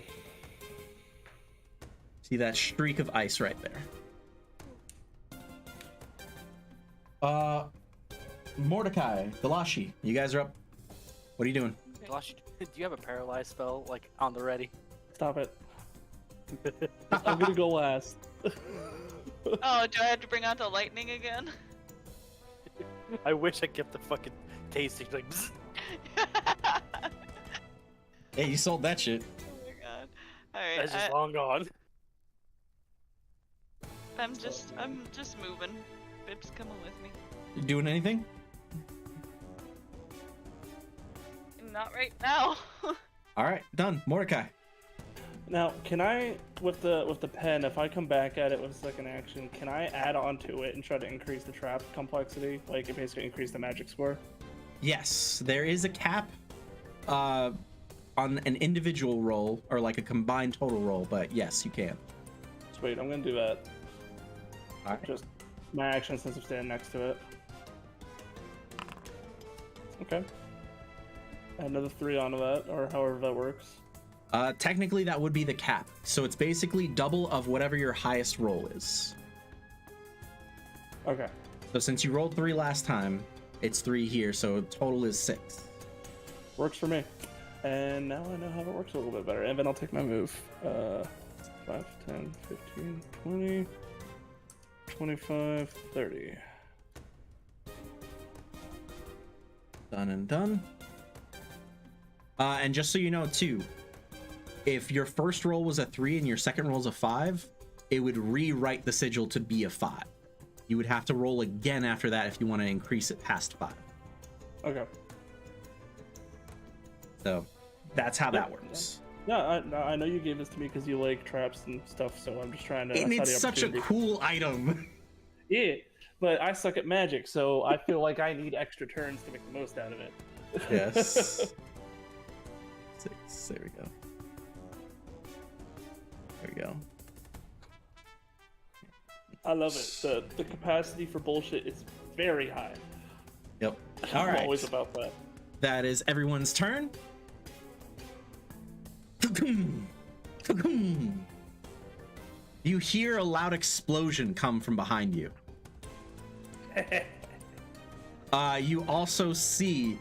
See that streak of ice right there. Mordecai, Galashi, you guys are up. What are you doing? Gosh, do you have a paralyzed spell like on the ready? Stop it. I'm gonna go last. Oh, do I have to bring out the lightning again? I wish I kept the fucking tasting like. Bzz. Hey, you sold that shit. Oh my god. Alright, That's just long gone. I'm just moving. Bip's coming with me. You doing anything? Not right now. All right, done. Mordecai. Now, can I, with the pen, if I come back at it with a second action, can I add on to it and try to increase the trap complexity? Like, it basically increase the magic score? Yes, there is a cap on an individual roll or like a combined total roll, but yes, you can. Sweet, I'm gonna do that. All right. Just my action since I'm standing next to it. Okay. Add another 3 onto that, or however that works. Technically, that would be the cap. So it's basically double of whatever your highest roll is. Okay. So since you rolled 3 last time, it's 3 here, so total is 6. Works for me. And now I know how it works a little bit better. And then I'll take my move. 5, 10, 15, 20, 25, 30. Done and done. And just so you know, too, if your first roll was a 3 and your second roll is a 5, it would rewrite the sigil to be a 5. You would have to roll again after that if you want to increase it past 5. Okay. So that's how that Yeah. works. Yeah, I know you gave this to me because you like traps and stuff, so I'm just trying to... And I saw it's the such a opportunity. cool item. Yeah, but I suck at magic, so I feel like I need extra turns to make the most out of it. Yes. 6. There we go. There we go. I love it. The capacity for bullshit is very high. Yep. I'm All right. always about that. That is everyone's turn. You hear a loud explosion come from behind you. You also see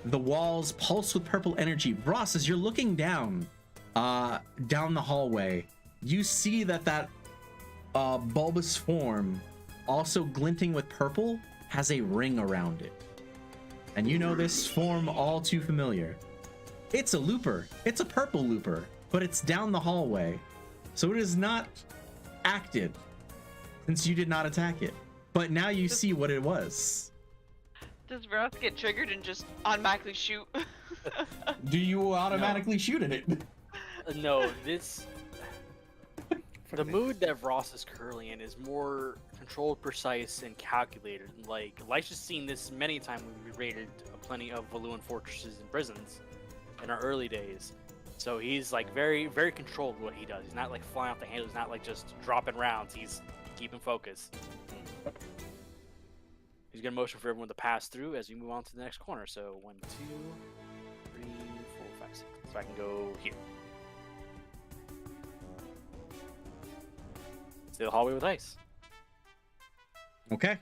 the walls pulse with purple energy. Ross, as you're looking down the hallway, you see that bulbous form, also glinting with purple, has a ring around it. And you know this form all too familiar. It's a looper. It's a purple looper, but it's down the hallway. So it is not acted since you did not attack it. But now you see what it was. Does Ross get triggered and just automatically shoot? Do you automatically shoot at it? No, this. The mood that Ross is currently in is more controlled, precise, and calculated. Like, Elisha's seen this many times when we raided plenty of Valuan fortresses and prisons in our early days. So he's like very, very controlled with what he does. He's not like flying off the handle. He's not like just dropping rounds. He's keeping focus. He's gonna motion for everyone to pass through as we move on to the next corner. So 1, 2, 3, 4, 5, 6. So I can go here. To the hallway with ice. Okay.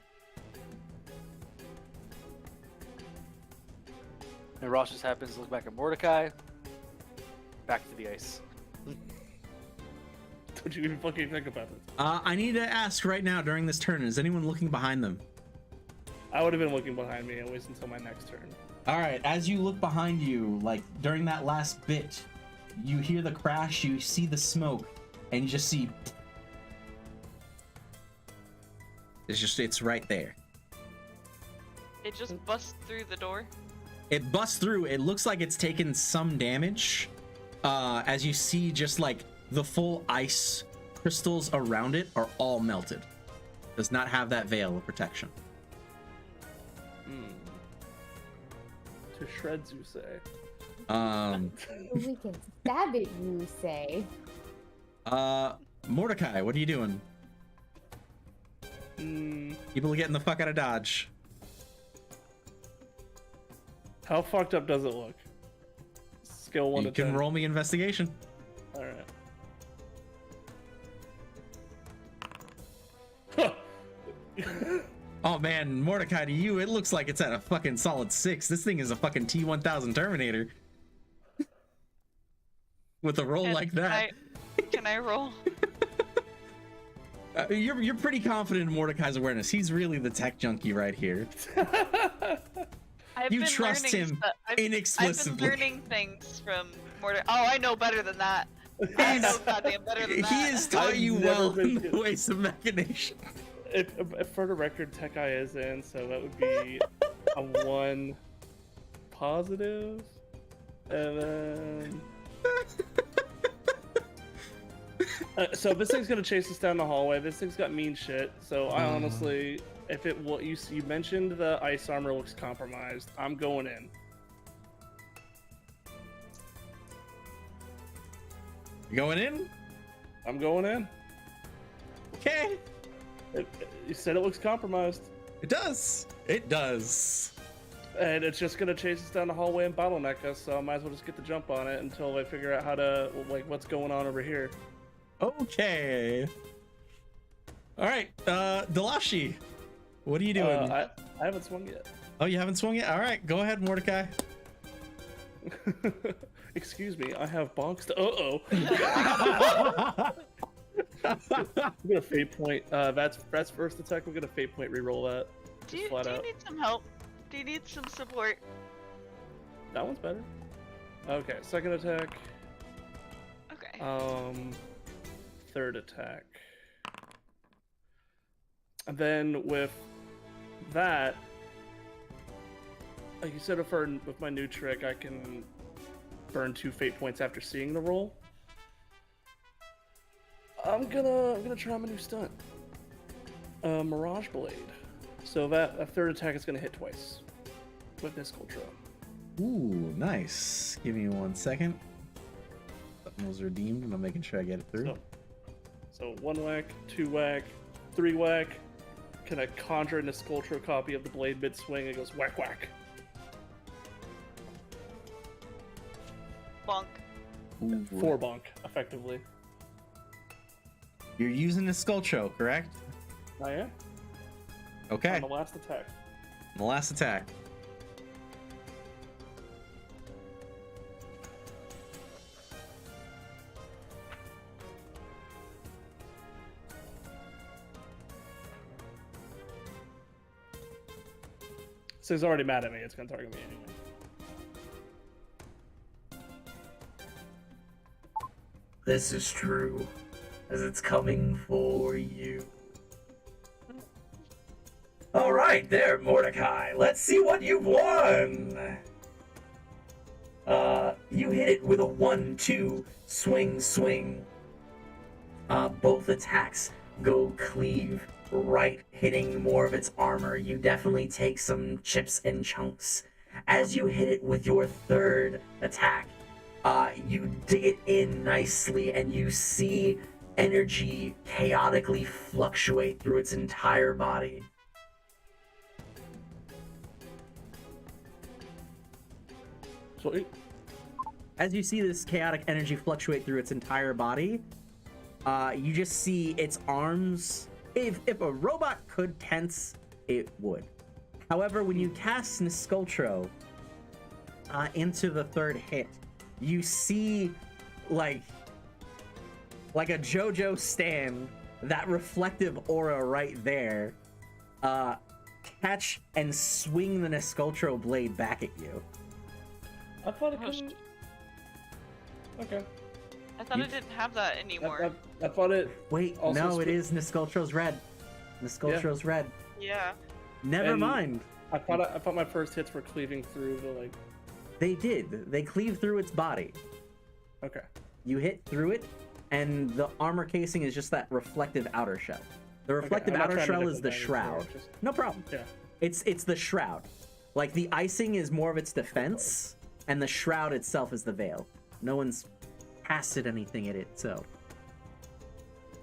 And Ross just happens to look back at Mordecai. Back to the ice. Don't you even fucking think about it. I need to ask right now during this turn, is anyone looking behind them? I would have been looking behind me at least until my next turn. All right, as you look behind you, like during that last bit, you hear the crash, you see the smoke, and you just see... It's right there. It just busts through the door. It busts through. It looks like it's taken some damage. As you see, just like the full ice crystals around it are all melted. Does not have that veil of protection. To shreds, you say. We can stab it, you say. Mordecai, what are you doing? People are getting the fuck out of Dodge. How fucked up does it look? Skill 1 You to can 10. roll me investigation. Alright. Oh man, Mordecai, to you, it looks like it's at a fucking solid 6. This thing is a fucking T-1000 Terminator. With a roll like that. Can I roll? You're pretty confident in Mordecai's awareness. He's really the tech junkie right here. You trust him inexplicably. I've been learning things from Mordecai. Oh, I know better than that. I know goddamn better than that. He has taught you well in the ways of machination. If for the record, Tech Eye is in, so that would be a 1 positive, and then. So this thing's gonna chase us down the hallway. This thing's got mean shit. So I honestly, if it what you mentioned the ice armor looks compromised, I'm going in. You going in? I'm going in. Okay. You said it looks compromised. It does. It does. And it's just gonna chase us down the hallway and bottleneck us. So I might as well just get the jump on it until I figure out how to what's going on over here. Okay. All right, Delashi, what are you doing? I haven't swung yet. Oh, you haven't swung yet? All right, go ahead, Mordecai. Excuse me, I have bonks. I'm gonna fate point. That's first attack. We're gonna fate point reroll that. Do you need some help? Do you need some support? That one's better. Okay, second attack. Okay. Third attack. And then with that, like you said, with my new trick, I can burn 2 fate points after seeing the roll. I'm gonna try my new stunt. Mirage Blade. So that third attack is gonna hit twice with this Coltro. Ooh, nice. Give me 1 second. Something was redeemed, and I'm making sure I get it through. So 1 whack, 2 whack, 3 whack. Can I conjure in a Skulltro copy of the blade mid-swing? It goes whack whack. Bonk. Ooh. 4 bonk, effectively. You're using a Skulltro, correct? I am. Okay. On the last attack. The last attack. So he's already mad at me. It's gonna target me anyway. This is true, as it's coming for you. Alright there, Mordecai. Let's see what you've won! You hit it with a 1-2 swing. Both attacks go cleave right, hitting more of its armor. You definitely take some chips and chunks. As you hit it with your third attack, you dig it in nicely and you see energy chaotically fluctuate through its entire body. Sweet. As you see this chaotic energy fluctuate through its entire body, you just see its arms. If a robot could tense, it would. However, when you cast Niskultro into the third hit, you see like a JoJo stand, that reflective aura right there, catch and swing the Niskultro blade back at you. I thought it couldn't. Okay. I thought it didn't have that anymore. I thought it. Wait, also no, it is Niskultro's red. Niskultro's red. Yeah. Never And- mind. I thought my first hits were cleaving through the like. They did. They cleave through its body. Okay. You hit through it, and the armor casing is just that reflective outer shell. The reflective I'm not outer trying to shell is the different things, shroud. so just- No problem. Yeah. It's the shroud. Like the icing is more of its defense, and the shroud itself is the veil. No one's casted anything at it, so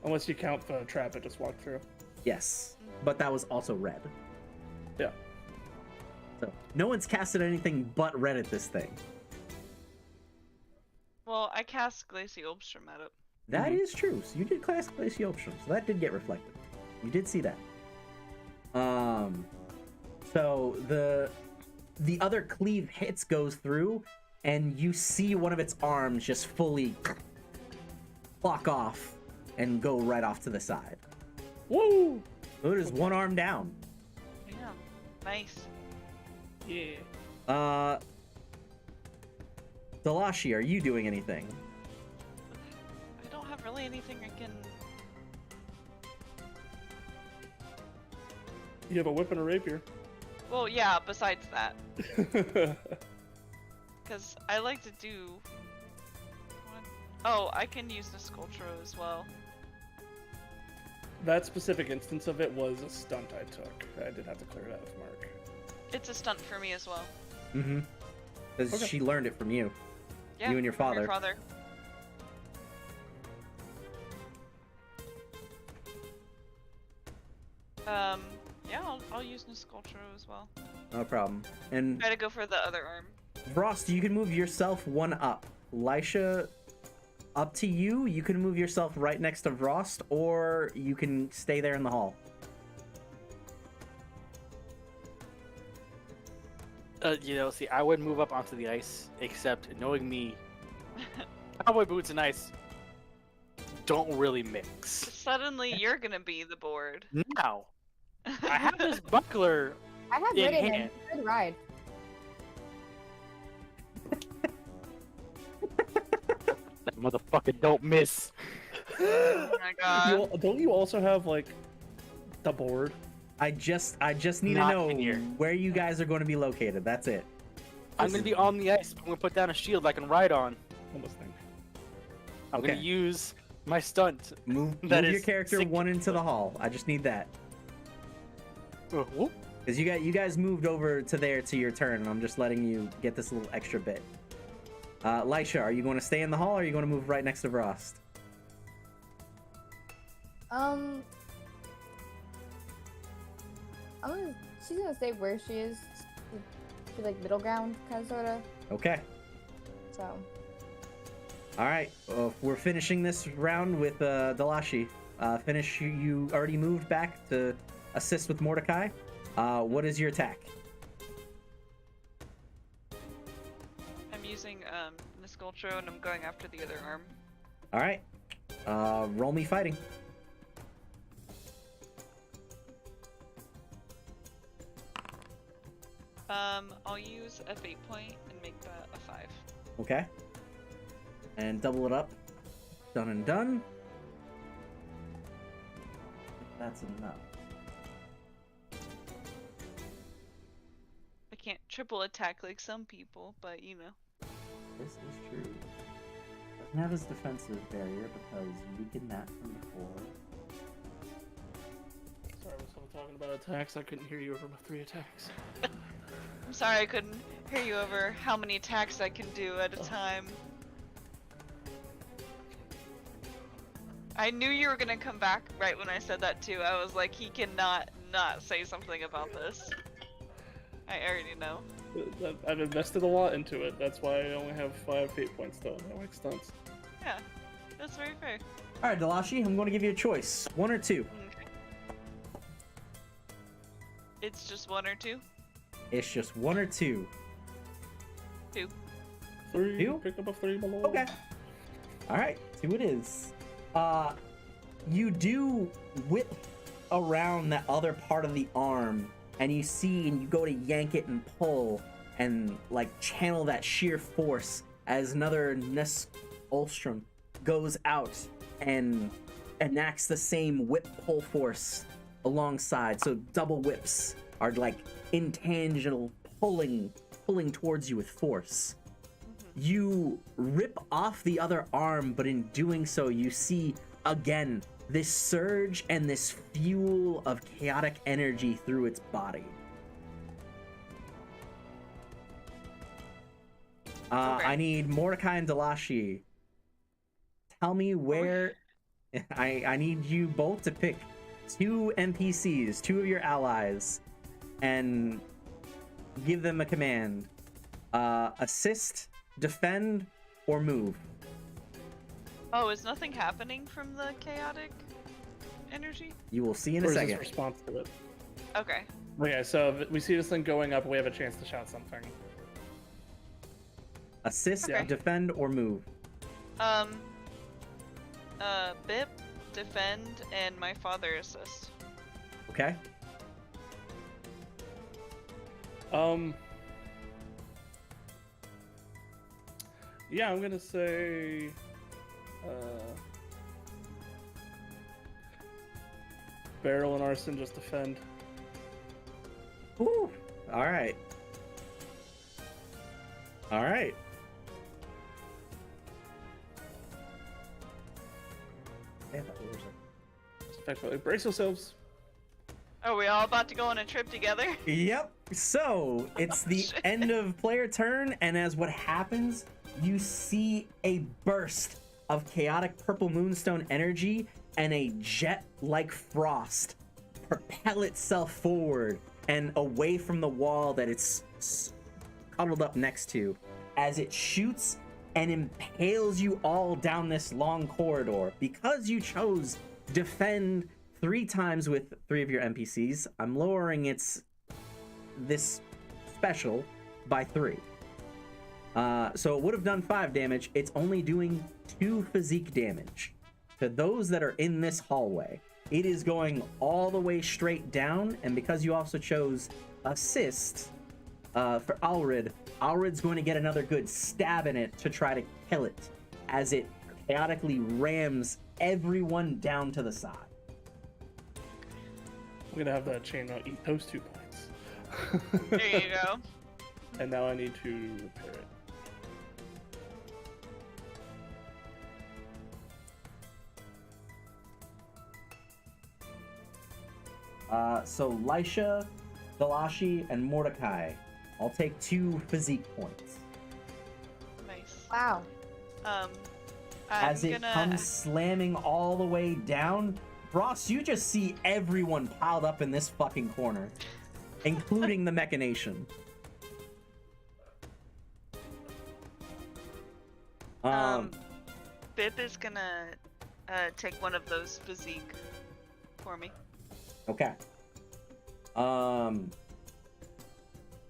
Unless you count the trap it just walked through. yes. But that was also red. Yeah. So no one's casted anything but red at this thing. Well, I cast Glaciolstrom at it. That is true. So you did class Glaciolstrom, so that did get reflected. You did see that. So the other cleave hits goes through, and you see one of its arms just fully block off and go right off to the side. Woo! So it is one arm down. Yeah. Nice. Yeah. Dalashi, are you doing anything? I don't have really anything I can. You have a whip and a rapier. Well, yeah. Besides that, because I like to do. Oh, I can use the sculpture as well. That specific instance of it was a stunt I took. I did have to clear it out with Mark. It's a stunt for me as well. Mm-hmm. Because Okay. she learned it from you. Yeah. You and your from father. Your father. Yeah, I'll use the sculpture as well. No problem. And Try to go for the other arm. Frost, you can move yourself one up. Lisha, up to you. You can move yourself right next to Frost, or you can stay there in the hall. See, I would move up onto the ice, except knowing me, cowboy boots and ice don't really mix. Suddenly, you're gonna be the board. Now, I have this buckler I have in ridden him. hand. Good ride. That motherfucker don't miss. Oh my god. Don't you also have like the board? I just need Not to know in here. where you guys are going to be located. That's it. I'm gonna be on the ice. I'm gonna put down a shield I can ride on. Almost think. I'm Okay. gonna use my stunt. Move That your is character 60 one into the hall. I just need that. Whoop. Because you guys moved over to there to your turn, and I'm just letting you get this little extra bit. Lisha, are you going to stay in the hall, or are you going to move right next to Frost? She's gonna stay where she is, to like middle ground, kind of sorta. Okay. So All right. We're finishing this round with Dalashi. You already moved back to assist with Mordecai. What is your attack? I'm using the sculpture and I'm going after the other arm. All right. Roll me fighting. I'll use a fate point and make that a 5. Okay. And double it up. Done and done. That's enough. I can't triple attack like some people, but you know. This is true. Doesn't have his defensive barrier because you weakened that from before. Sorry, was someone talking about attacks? I couldn't hear you over my 3 attacks. I'm sorry I couldn't hear you over how many attacks I can do at a time. I knew you were gonna come back right when I said that too. I was like, he cannot not say something about this. I already know. I've invested a lot into it. That's why I only have 5 fate points though. I like stunts. Yeah, that's very fair. All right, Dalashi, I'm going to give you a choice. 1 or 2. Okay. It's just 1 or 2? It's just 1 or 2. 2. 3. You? Pick up a 3 below. Okay. All right, 2 it is. You do whip around that other part of the arm, and you see, and you go to yank it and pull, and like channel that sheer force as another Ness Ulstrom goes out and enacts the same whip pull force alongside. So double whips are like intangible pulling towards you with force. You rip off the other arm, but in doing so, you see again this surge and this fuel of chaotic energy through its body. Okay. I need Mordecai and Dalashi. Tell me where. I need you both to pick 2 NPCs, 2 of your allies, and give them a command. Assist, defend, or move. Oh, is nothing happening from the chaotic energy? You will see in Or a is this second. response to it? Okay. Okay, so if we see this thing going up, we have a chance to shout something. Assist, Okay. defend, or move. Bip, defend, and my father assist. Okay. Yeah, I'm gonna say, Barrel and Arson just defend. Ooh. All right. All right. Yeah, that was Effectively, brace yourselves. Are we all about to go on a trip together? Yep. So it's the Shit. end of player turn, and as what happens, you see a burst of chaotic purple moonstone energy and a jet-like frost propel itself forward and away from the wall that it's cuddled up next to, as it shoots and impales you all down this long corridor. Because you chose defend 3 times with 3 of your NPCs, I'm lowering this special by 3. So it would have done 5 damage. It's only doing 2 physique damage to those that are in this hallway. It is going all the way straight down, and because you also chose assist for Alred's going to get another good stab in it to try to kill it as it chaotically rams everyone down to the side. I'm gonna have that chainmail eat those 2 points. There you go. And now I need to repair it. So Lisha, Dalashi, and Mordecai, I'll take 2 physique points. Nice. Wow. As it gonna... comes slamming all the way down, Ross, you just see everyone piled up in this fucking corner, including the machination. Bip is gonna take one of those physique for me. Okay. And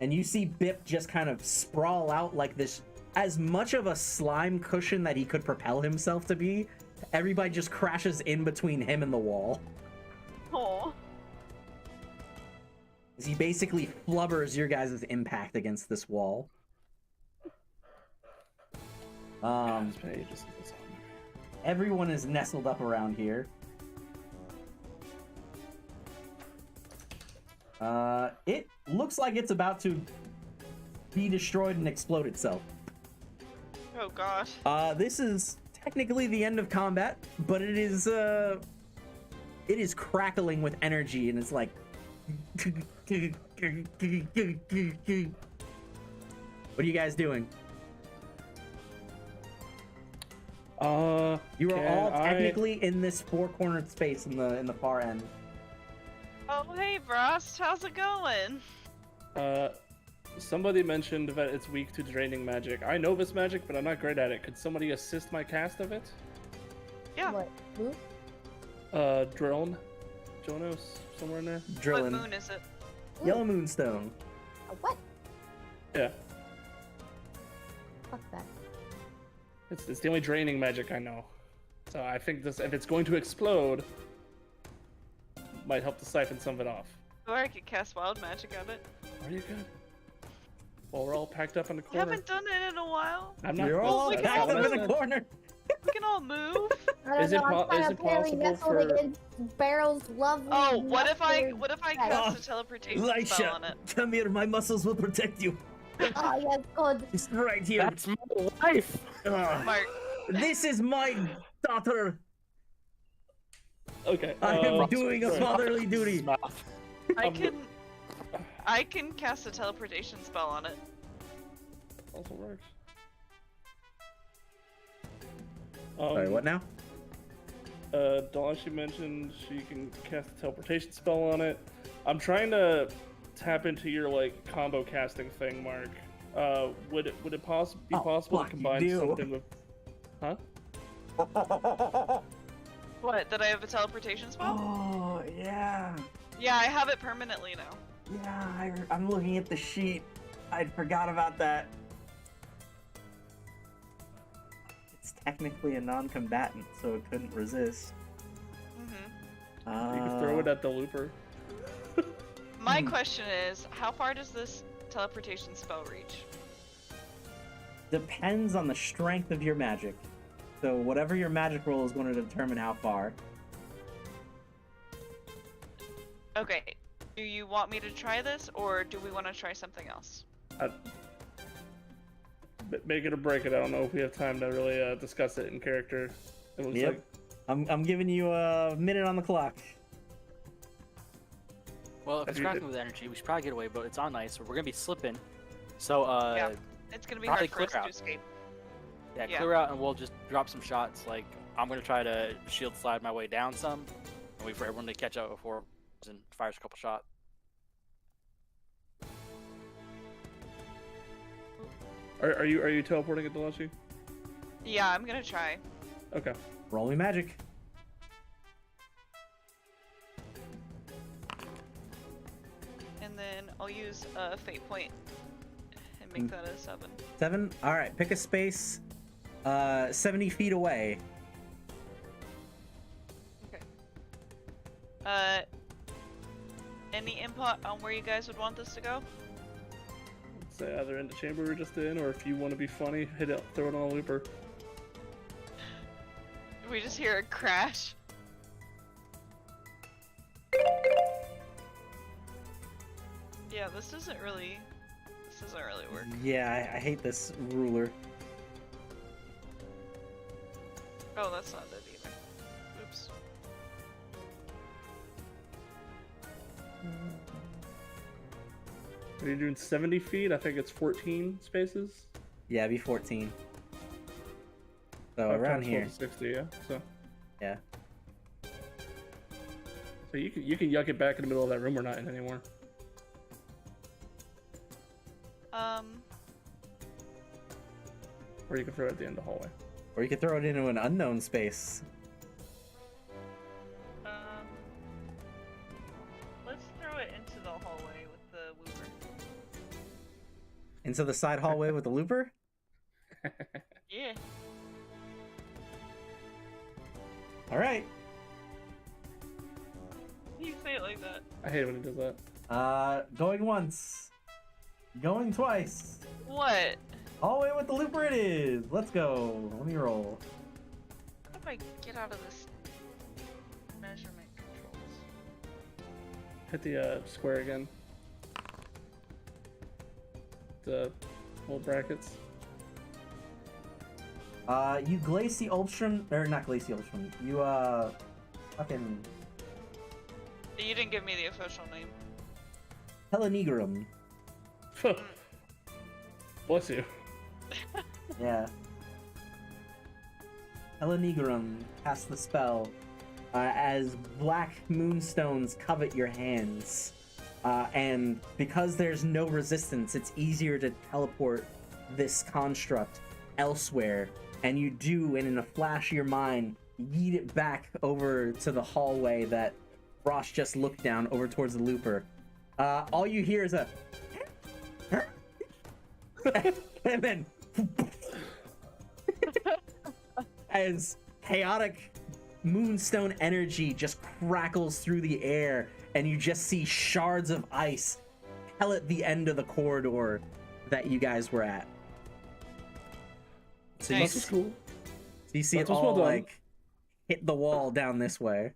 you see Bip just kind of sprawl out like this, as much of a slime cushion that he could propel himself to be. Everybody just crashes in between him and the wall. Oh. As he basically flubbers your guys' impact against this wall. It's been ages since I saw him. Everyone is nestled up around here. It looks like it's about to be destroyed and explode itself. Oh gosh. This is technically the end of combat, but it is crackling with energy, and it's like what are you guys doing? You are all technically in this 4-cornered space in the far end. Oh hey Frost, how's it going? Somebody mentioned that it's weak to draining magic. I know this magic, but I'm not great at it. Could somebody assist my cast of it? Yeah. What? Who? Drone? Jonas? Somewhere in there? Drilling. What moon is it? Yellow Moonstone. What? Yeah. Fuck that. It's the only draining magic I know. So I think this, if it's going to explode, might help to siphon some of it off. Or I could cast wild magic at it. Are you good? Well, we're all packed up in the You corner. haven't done it in a while. I'm not. You're all we can backed all up in move. the corner. We can all move. I don't Is it know, po- I'm is trying it to apparently possible nestle for- against Barrel's lovely. Oh, what if I nectar. cast a teleportation spell on it? Come here, my muscles will protect you. Oh, yes, good. It's right here. That's my life. Mark, This is my daughter. Okay. I am Ross, doing a sorry. fatherly duty. I can cast a teleportation spell on it. Also works. Sorry, what now? Dalashi mentioned she can cast a teleportation spell on it. I'm trying to tap into your like combo casting thing, Mark. Would it be Oh, possible to fuck, you combine do. something with? Huh? What? Did I have a teleportation spell? Oh, yeah. Yeah, I have it permanently now. Yeah, I'm looking at the sheet. I forgot about that. It's technically a non-combatant, so it couldn't resist. Mm-hmm. You can throw it at the looper. My question is, how far does this teleportation spell reach? Depends on the strength of your magic. So whatever your magic roll is going to determine how far. Okay, do you want me to try this, or do we want to try something else? Make it or break it. I don't know if we have time to really discuss it in character. It looks Yep. like I'm giving you a minute on the clock. Well, if it's cracking with energy, we should probably get away, but it's on ice, so we're gonna be slipping. So, Yeah. It's gonna be probably hard for us clear to out. escape. yeah, Yeah. clear out, and we'll just drop some shots. Like, I'm gonna try to shield slide my way down some, and wait for everyone to catch up before and fires a couple shots. Are you teleporting at Delashi? Yeah, I'm gonna try. Okay. Roll me magic. And then I'll use a fate point and make that a 7. 7. All right, pick a space 70 feet away. Okay. Any input on where you guys would want this to go? Say either in the chamber we're just in, or if you want to be funny, hit it, throw it on a looper. We just hear a crash. Yeah, this doesn't really work. Yeah, I hate this ruler. Oh, that's not it either. Oops. Are you doing 70 feet? I think it's 14 spaces. Yeah, it'd be 14. So 5 around times 12 here. is 60, yeah. So. Yeah. So you can yuck it back in the middle of that room we're not in anymore. Or you can throw it at the end of the hallway. Or you could throw it into an unknown space. Let's throw it into the hallway with the looper. Into the side hallway with the looper? Yeah. Alright. You say it like that. I hate it when he does that. Going once. Going twice. What? Hallway with the looper it is. Let's go. Let me roll. How do I get out of this measurement controls? Hit the square again. The little brackets. You Glacial Ultron, or not Glacial Ultron. You fucking You didn't give me the official name. Helenigrum. Bless you. Yeah. Helenigrum casts the spell as black moonstones covet your hands. And because there's no resistance, it's easier to teleport this construct elsewhere. And you do, and in a flash of your mind, yeet it back over to the hallway that Ross just looked down over towards the looper. All you hear is a and then as chaotic moonstone energy just crackles through the air, and you just see shards of ice pellet the end of the corridor that you guys were at. So Nice. This is cool. you see That's it what's well all done. like hit the wall down this way.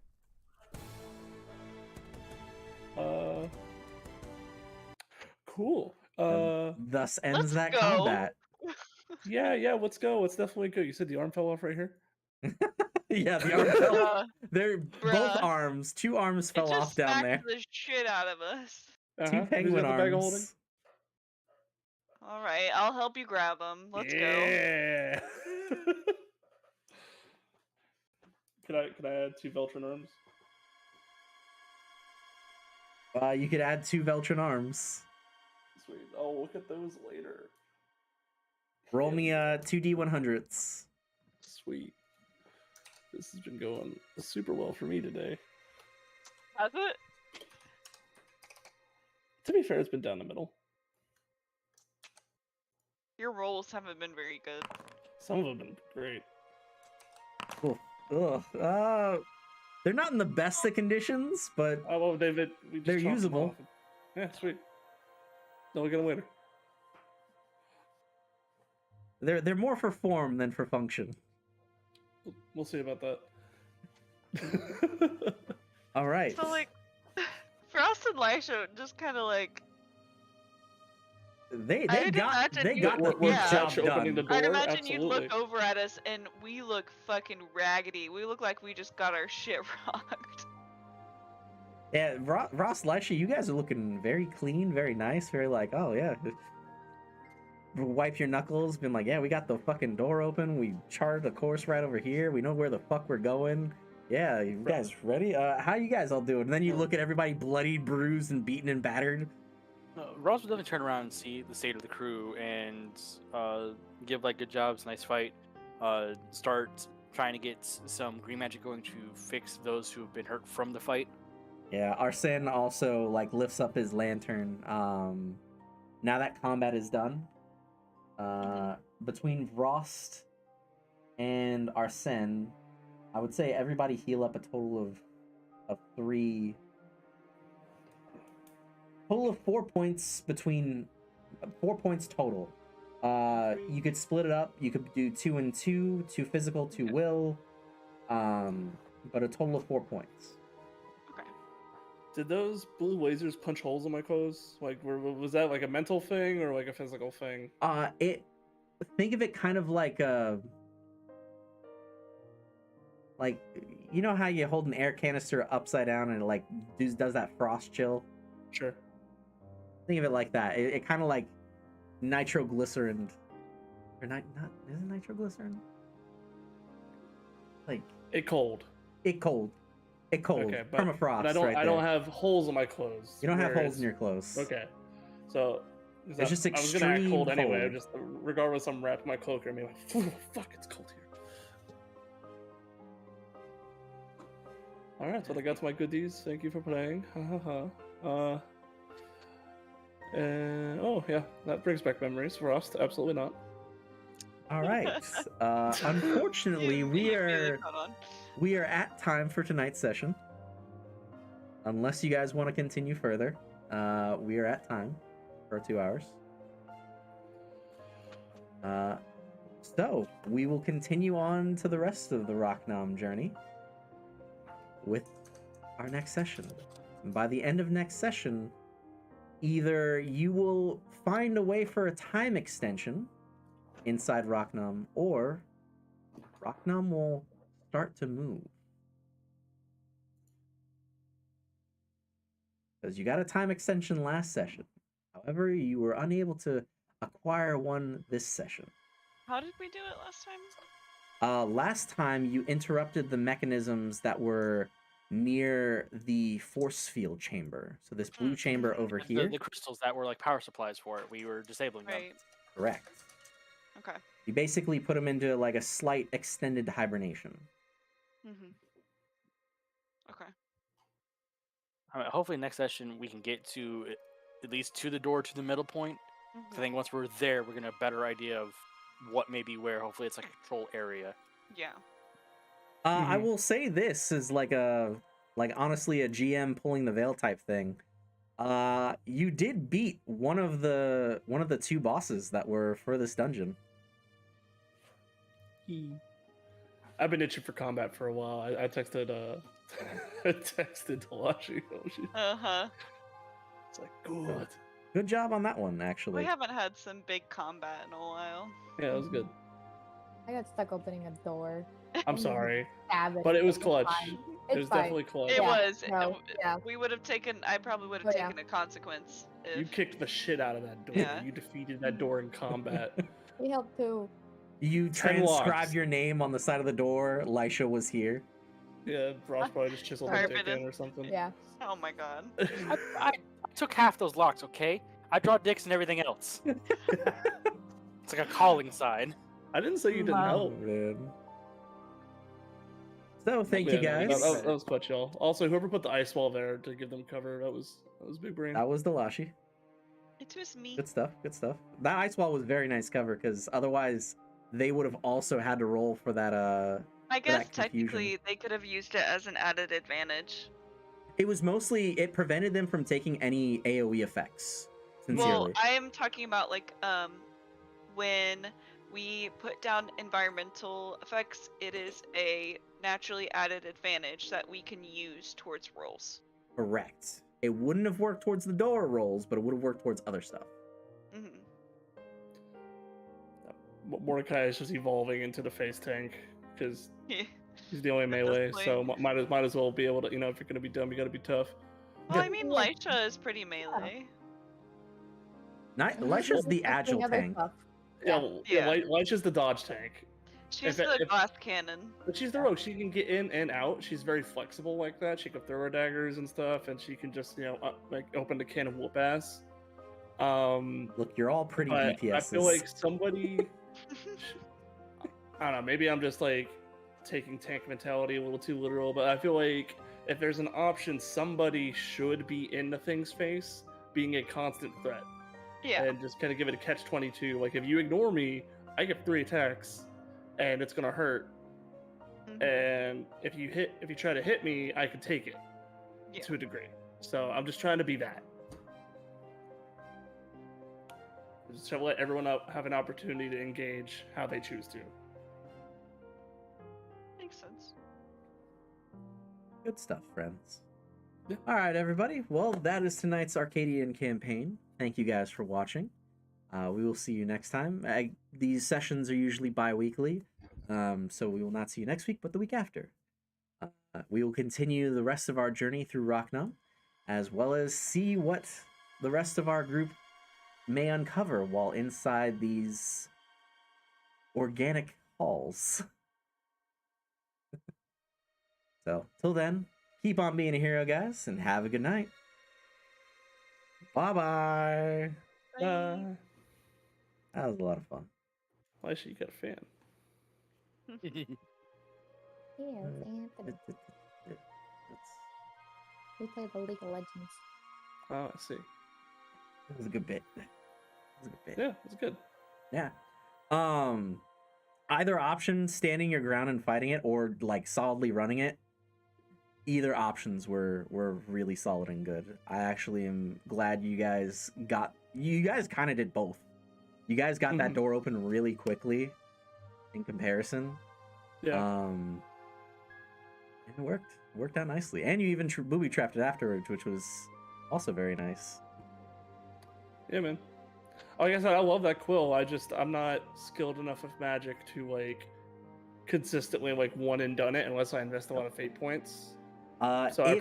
Cool. Thus ends let's that go. combat. Yeah, let's go. Let's definitely go. You said the arm fell off right here? Yeah, the arm fell. Uh, They're both Bruh. arms. 2 arms it fell just off down smacked there. the shit out of us. 2 Who's penguin got the bag of holding? arms. All right, I'll help you grab them. Let's go. Yeah. Can I add 2 Veltron arms? You could add 2 Veltron arms. Sweet. I'll look at those later. Roll me 2d100s. Sweet. This has been going super well for me today. Has it? To be fair, it's been down the middle. Your rolls haven't been very good. Some of them have been great. Oof. Ugh. They're not in the best of conditions, but Oh, well, David, we just they're chopped them usable. off. Yeah, sweet. No, we get them later. they're more for form than for function. We'll see about that. All right. So like, Frost and Lisha just kind of like. They I'd got imagine you- the We're Yeah. job clutch opening the done. door. I'd imagine Absolutely. you'd look over at us and we look fucking raggedy. We look like we just got our shit rocked. Yeah, Ross, Lisha, you guys are looking very clean, very nice, very like, oh yeah. Wipe your knuckles, been like, yeah, we got the fucking door open. We charted a course right over here. We know where the fuck we're going. Yeah, you guys ready? How you guys all doing? And then you look at everybody bloodied, bruised, and beaten and battered. Ross would definitely turn around and see the state of the crew and give like good jobs, nice fight. Start trying to get some green magic going to fix those who have been hurt from the fight. Yeah, Arsene also like lifts up his lantern. Now that combat is done, between Frost and Arsene, I would say everybody heal up a total of 3. Total of 4 points between 4 points total. You could split it up. You could do 2 and 2, 2 physical, 2 will, but a total of 4 points. Okay. Did those blue lasers punch holes in my clothes? Like, was that like a mental thing or like a physical thing? Think of it kind of like you know how you hold an air canister upside down and it like does that frost chill? Sure. Think of it like that. It kind of like nitroglycerin, or not? Is it nitroglycerin? Like It cold. it cold. Okay, but Permafrost. I don't. Right I don't there. have holes in my clothes. You don't have where holes in your clothes. Okay, so It's just I was gonna act extreme cold anyway. cold. I'm just regardless, I'm wrapping my cloak around me like, "Phew, fuck, it's cold here. All right, so I got to my goodies. Thank you for playing. Ha ha ha. Oh yeah, that brings back memories for us. Absolutely not. All right. Unfortunately, You we really are caught on. we are at time for tonight's session. Unless you guys want to continue further, we are at time for 2 hours. So we will continue on to the rest of the Rocknom journey with our next session. And by the end of next session, either you will find a way for a time extension inside Rocknom, or Rocknom will start to move. Because you got a time extension last session. However, you were unable to acquire one this session. How did we do it last time? Last time you interrupted the mechanisms that were near the force field chamber. So this blue chamber over here. The crystals that were like power supplies for it, we were disabling them. Right. Correct. Okay. You basically put them into like a slight extended hibernation. Mm-hmm. Okay. Hopefully next session we can get to at least to the door to the middle point. Mhm. I think once we're there, we're gonna have a better idea of what may be where. Hopefully it's like a control area. Yeah. I will say this is like honestly a GM pulling the veil type thing. You did beat one of the 2 bosses that were for this dungeon. I've been itching for combat for a while. I texted I texted Talashi. Uh-huh. It's like good. Good job on that one, actually. We haven't had some big combat in a while. Yeah, it was good. I got stuck opening a door. I'm sorry, Stab but it was It's clutch. fine. It It's was fine. definitely clutch. It Yeah, was. no, yeah. We would have taken. I probably would have Oh, yeah. taken a consequence. If, You kicked the shit out of that door. Yeah. You defeated that door in combat. We helped too. You 10 transcribe logs. your name on the side of the door. Lisha was here. Yeah, Ross probably just chiseled Sorry, a dick but in or something. Yeah. Oh my god. I took half those locks, okay? I draw dicks and everything else. It's like a calling sign. I didn't say you didn't Wow. help. Man. So thank you Yeah, no, guys. that was quite chill. Also, whoever put the ice wall there to give them cover, that was big brain. That was Delashi. It was me. Good stuff. Good stuff. That ice wall was very nice cover because otherwise they would have also had to roll for that. I guess that confusion. technically they could have used it as an added advantage. It was mostly it prevented them from taking any AOE effects. Well, Sincerely. I am talking about like when we put down environmental effects, it is a naturally added advantage that we can use towards rolls. Correct. It wouldn't have worked towards the door rolls, but it would have worked towards other stuff. Mm-hmm. Mordecai is just evolving into the face tank because Yeah. he's the only At this melee, point. so might as well be able to. You know, if you're gonna be dumb, you gotta be tough. Well, I mean, Yeah. Lisha is pretty melee. Elisha's the agile Other tank. stuff. Yeah. Leisha's the dodge tank. She's If- the if- glass cannon. But she's the rogue. She can get in and out. She's very flexible like that. She can throw her daggers and stuff, and she can just like open the can of whoop ass. Look, you're all pretty But DPSs. I feel like somebody. I don't know. Maybe I'm just like taking tank mentality a little too literal, but I feel like if there's an option, somebody should be in the thing's face, being a constant threat, Yeah. and just kind of give it a catch-22. Like if you ignore me, I get 3 attacks, and it's gonna hurt. Mhm. And if you try to hit me, I can take it Yeah. to a degree. So I'm just trying to be that. Just to let everyone have an opportunity to engage how they choose to. Makes sense. Good stuff, friends. Yeah. All right, everybody. Well, that is tonight's Arcadian campaign. Thank you guys for watching. We will see you next time. These sessions are usually bi-weekly, so we will not see you next week, but the week after. We will continue the rest of our journey through Rocknum, as well as see what the rest of our group may uncover while inside these organic halls. So, till then, keep on being a hero, guys, and have a good night. Bye-bye. Bye. That was a lot of fun. Elisha, you got a fan. Yeah, it's Anthony. We play the League of Legends. Oh, I see. It was a good bit. It was a good bit. Yeah, it's good. Yeah. Either option, standing your ground and fighting it, or like solidly running it. Either options were really solid and good. I actually am glad you guys kind of did both. You guys got that Mhm. door open really quickly in comparison. Yeah. And it worked out nicely. And you even booby trapped it afterwards, which was also very nice. Yeah, man. Oh, like I said, I love that quill. I'm not skilled enough with magic to like consistently like one and done it unless I invest a lot of fate points. So I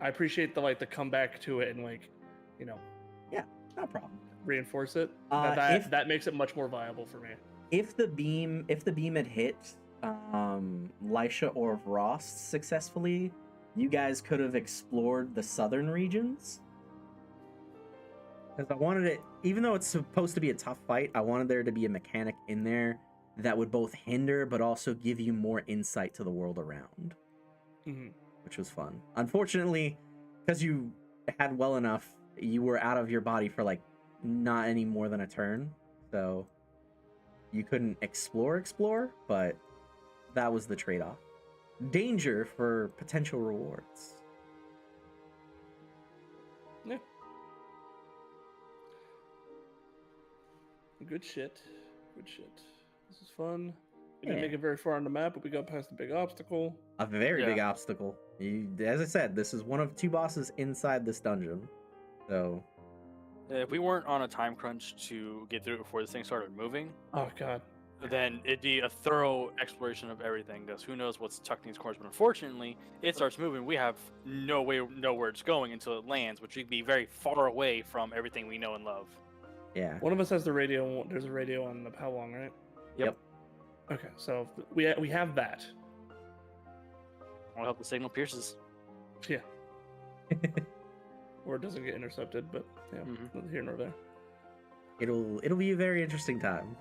appreciate the like the comeback to it and like, Yeah, no problem. reinforce it. If- That makes it much more viable for me. If the beam had hit Lisha or Rost successfully, you guys could have explored the southern regions. Because I wanted it, even though it's supposed to be a tough fight, I wanted there to be a mechanic in there that would both hinder but also give you more insight to the world around, Mm-hmm. which was fun. Unfortunately, because you had well enough, you were out of your body for like not any more than a turn, so you couldn't explore, but that was the trade-off. Danger for potential rewards. Yeah. Good shit. This is fun. We didn't Yeah. make it very far on the map, but we got past the big obstacle. A very Yeah. big obstacle. As I said, this is one of 2 bosses inside this dungeon. So, If we weren't on a time crunch to get through it before this thing started moving, Oh god. then it'd be a thorough exploration of everything. Because who knows what's tucked in these corners? But unfortunately, it starts moving. We have no way know where it's going until it lands, which would be very far away from everything we know and love. yeah. One of us has the radio. There's a radio on the Powlong, right? Yep. Okay, so we have that. I'll hope the signal pierces. Yeah. Or it doesn't get intercepted, but yeah, Mhm. neither here nor there. It'll be a very interesting time.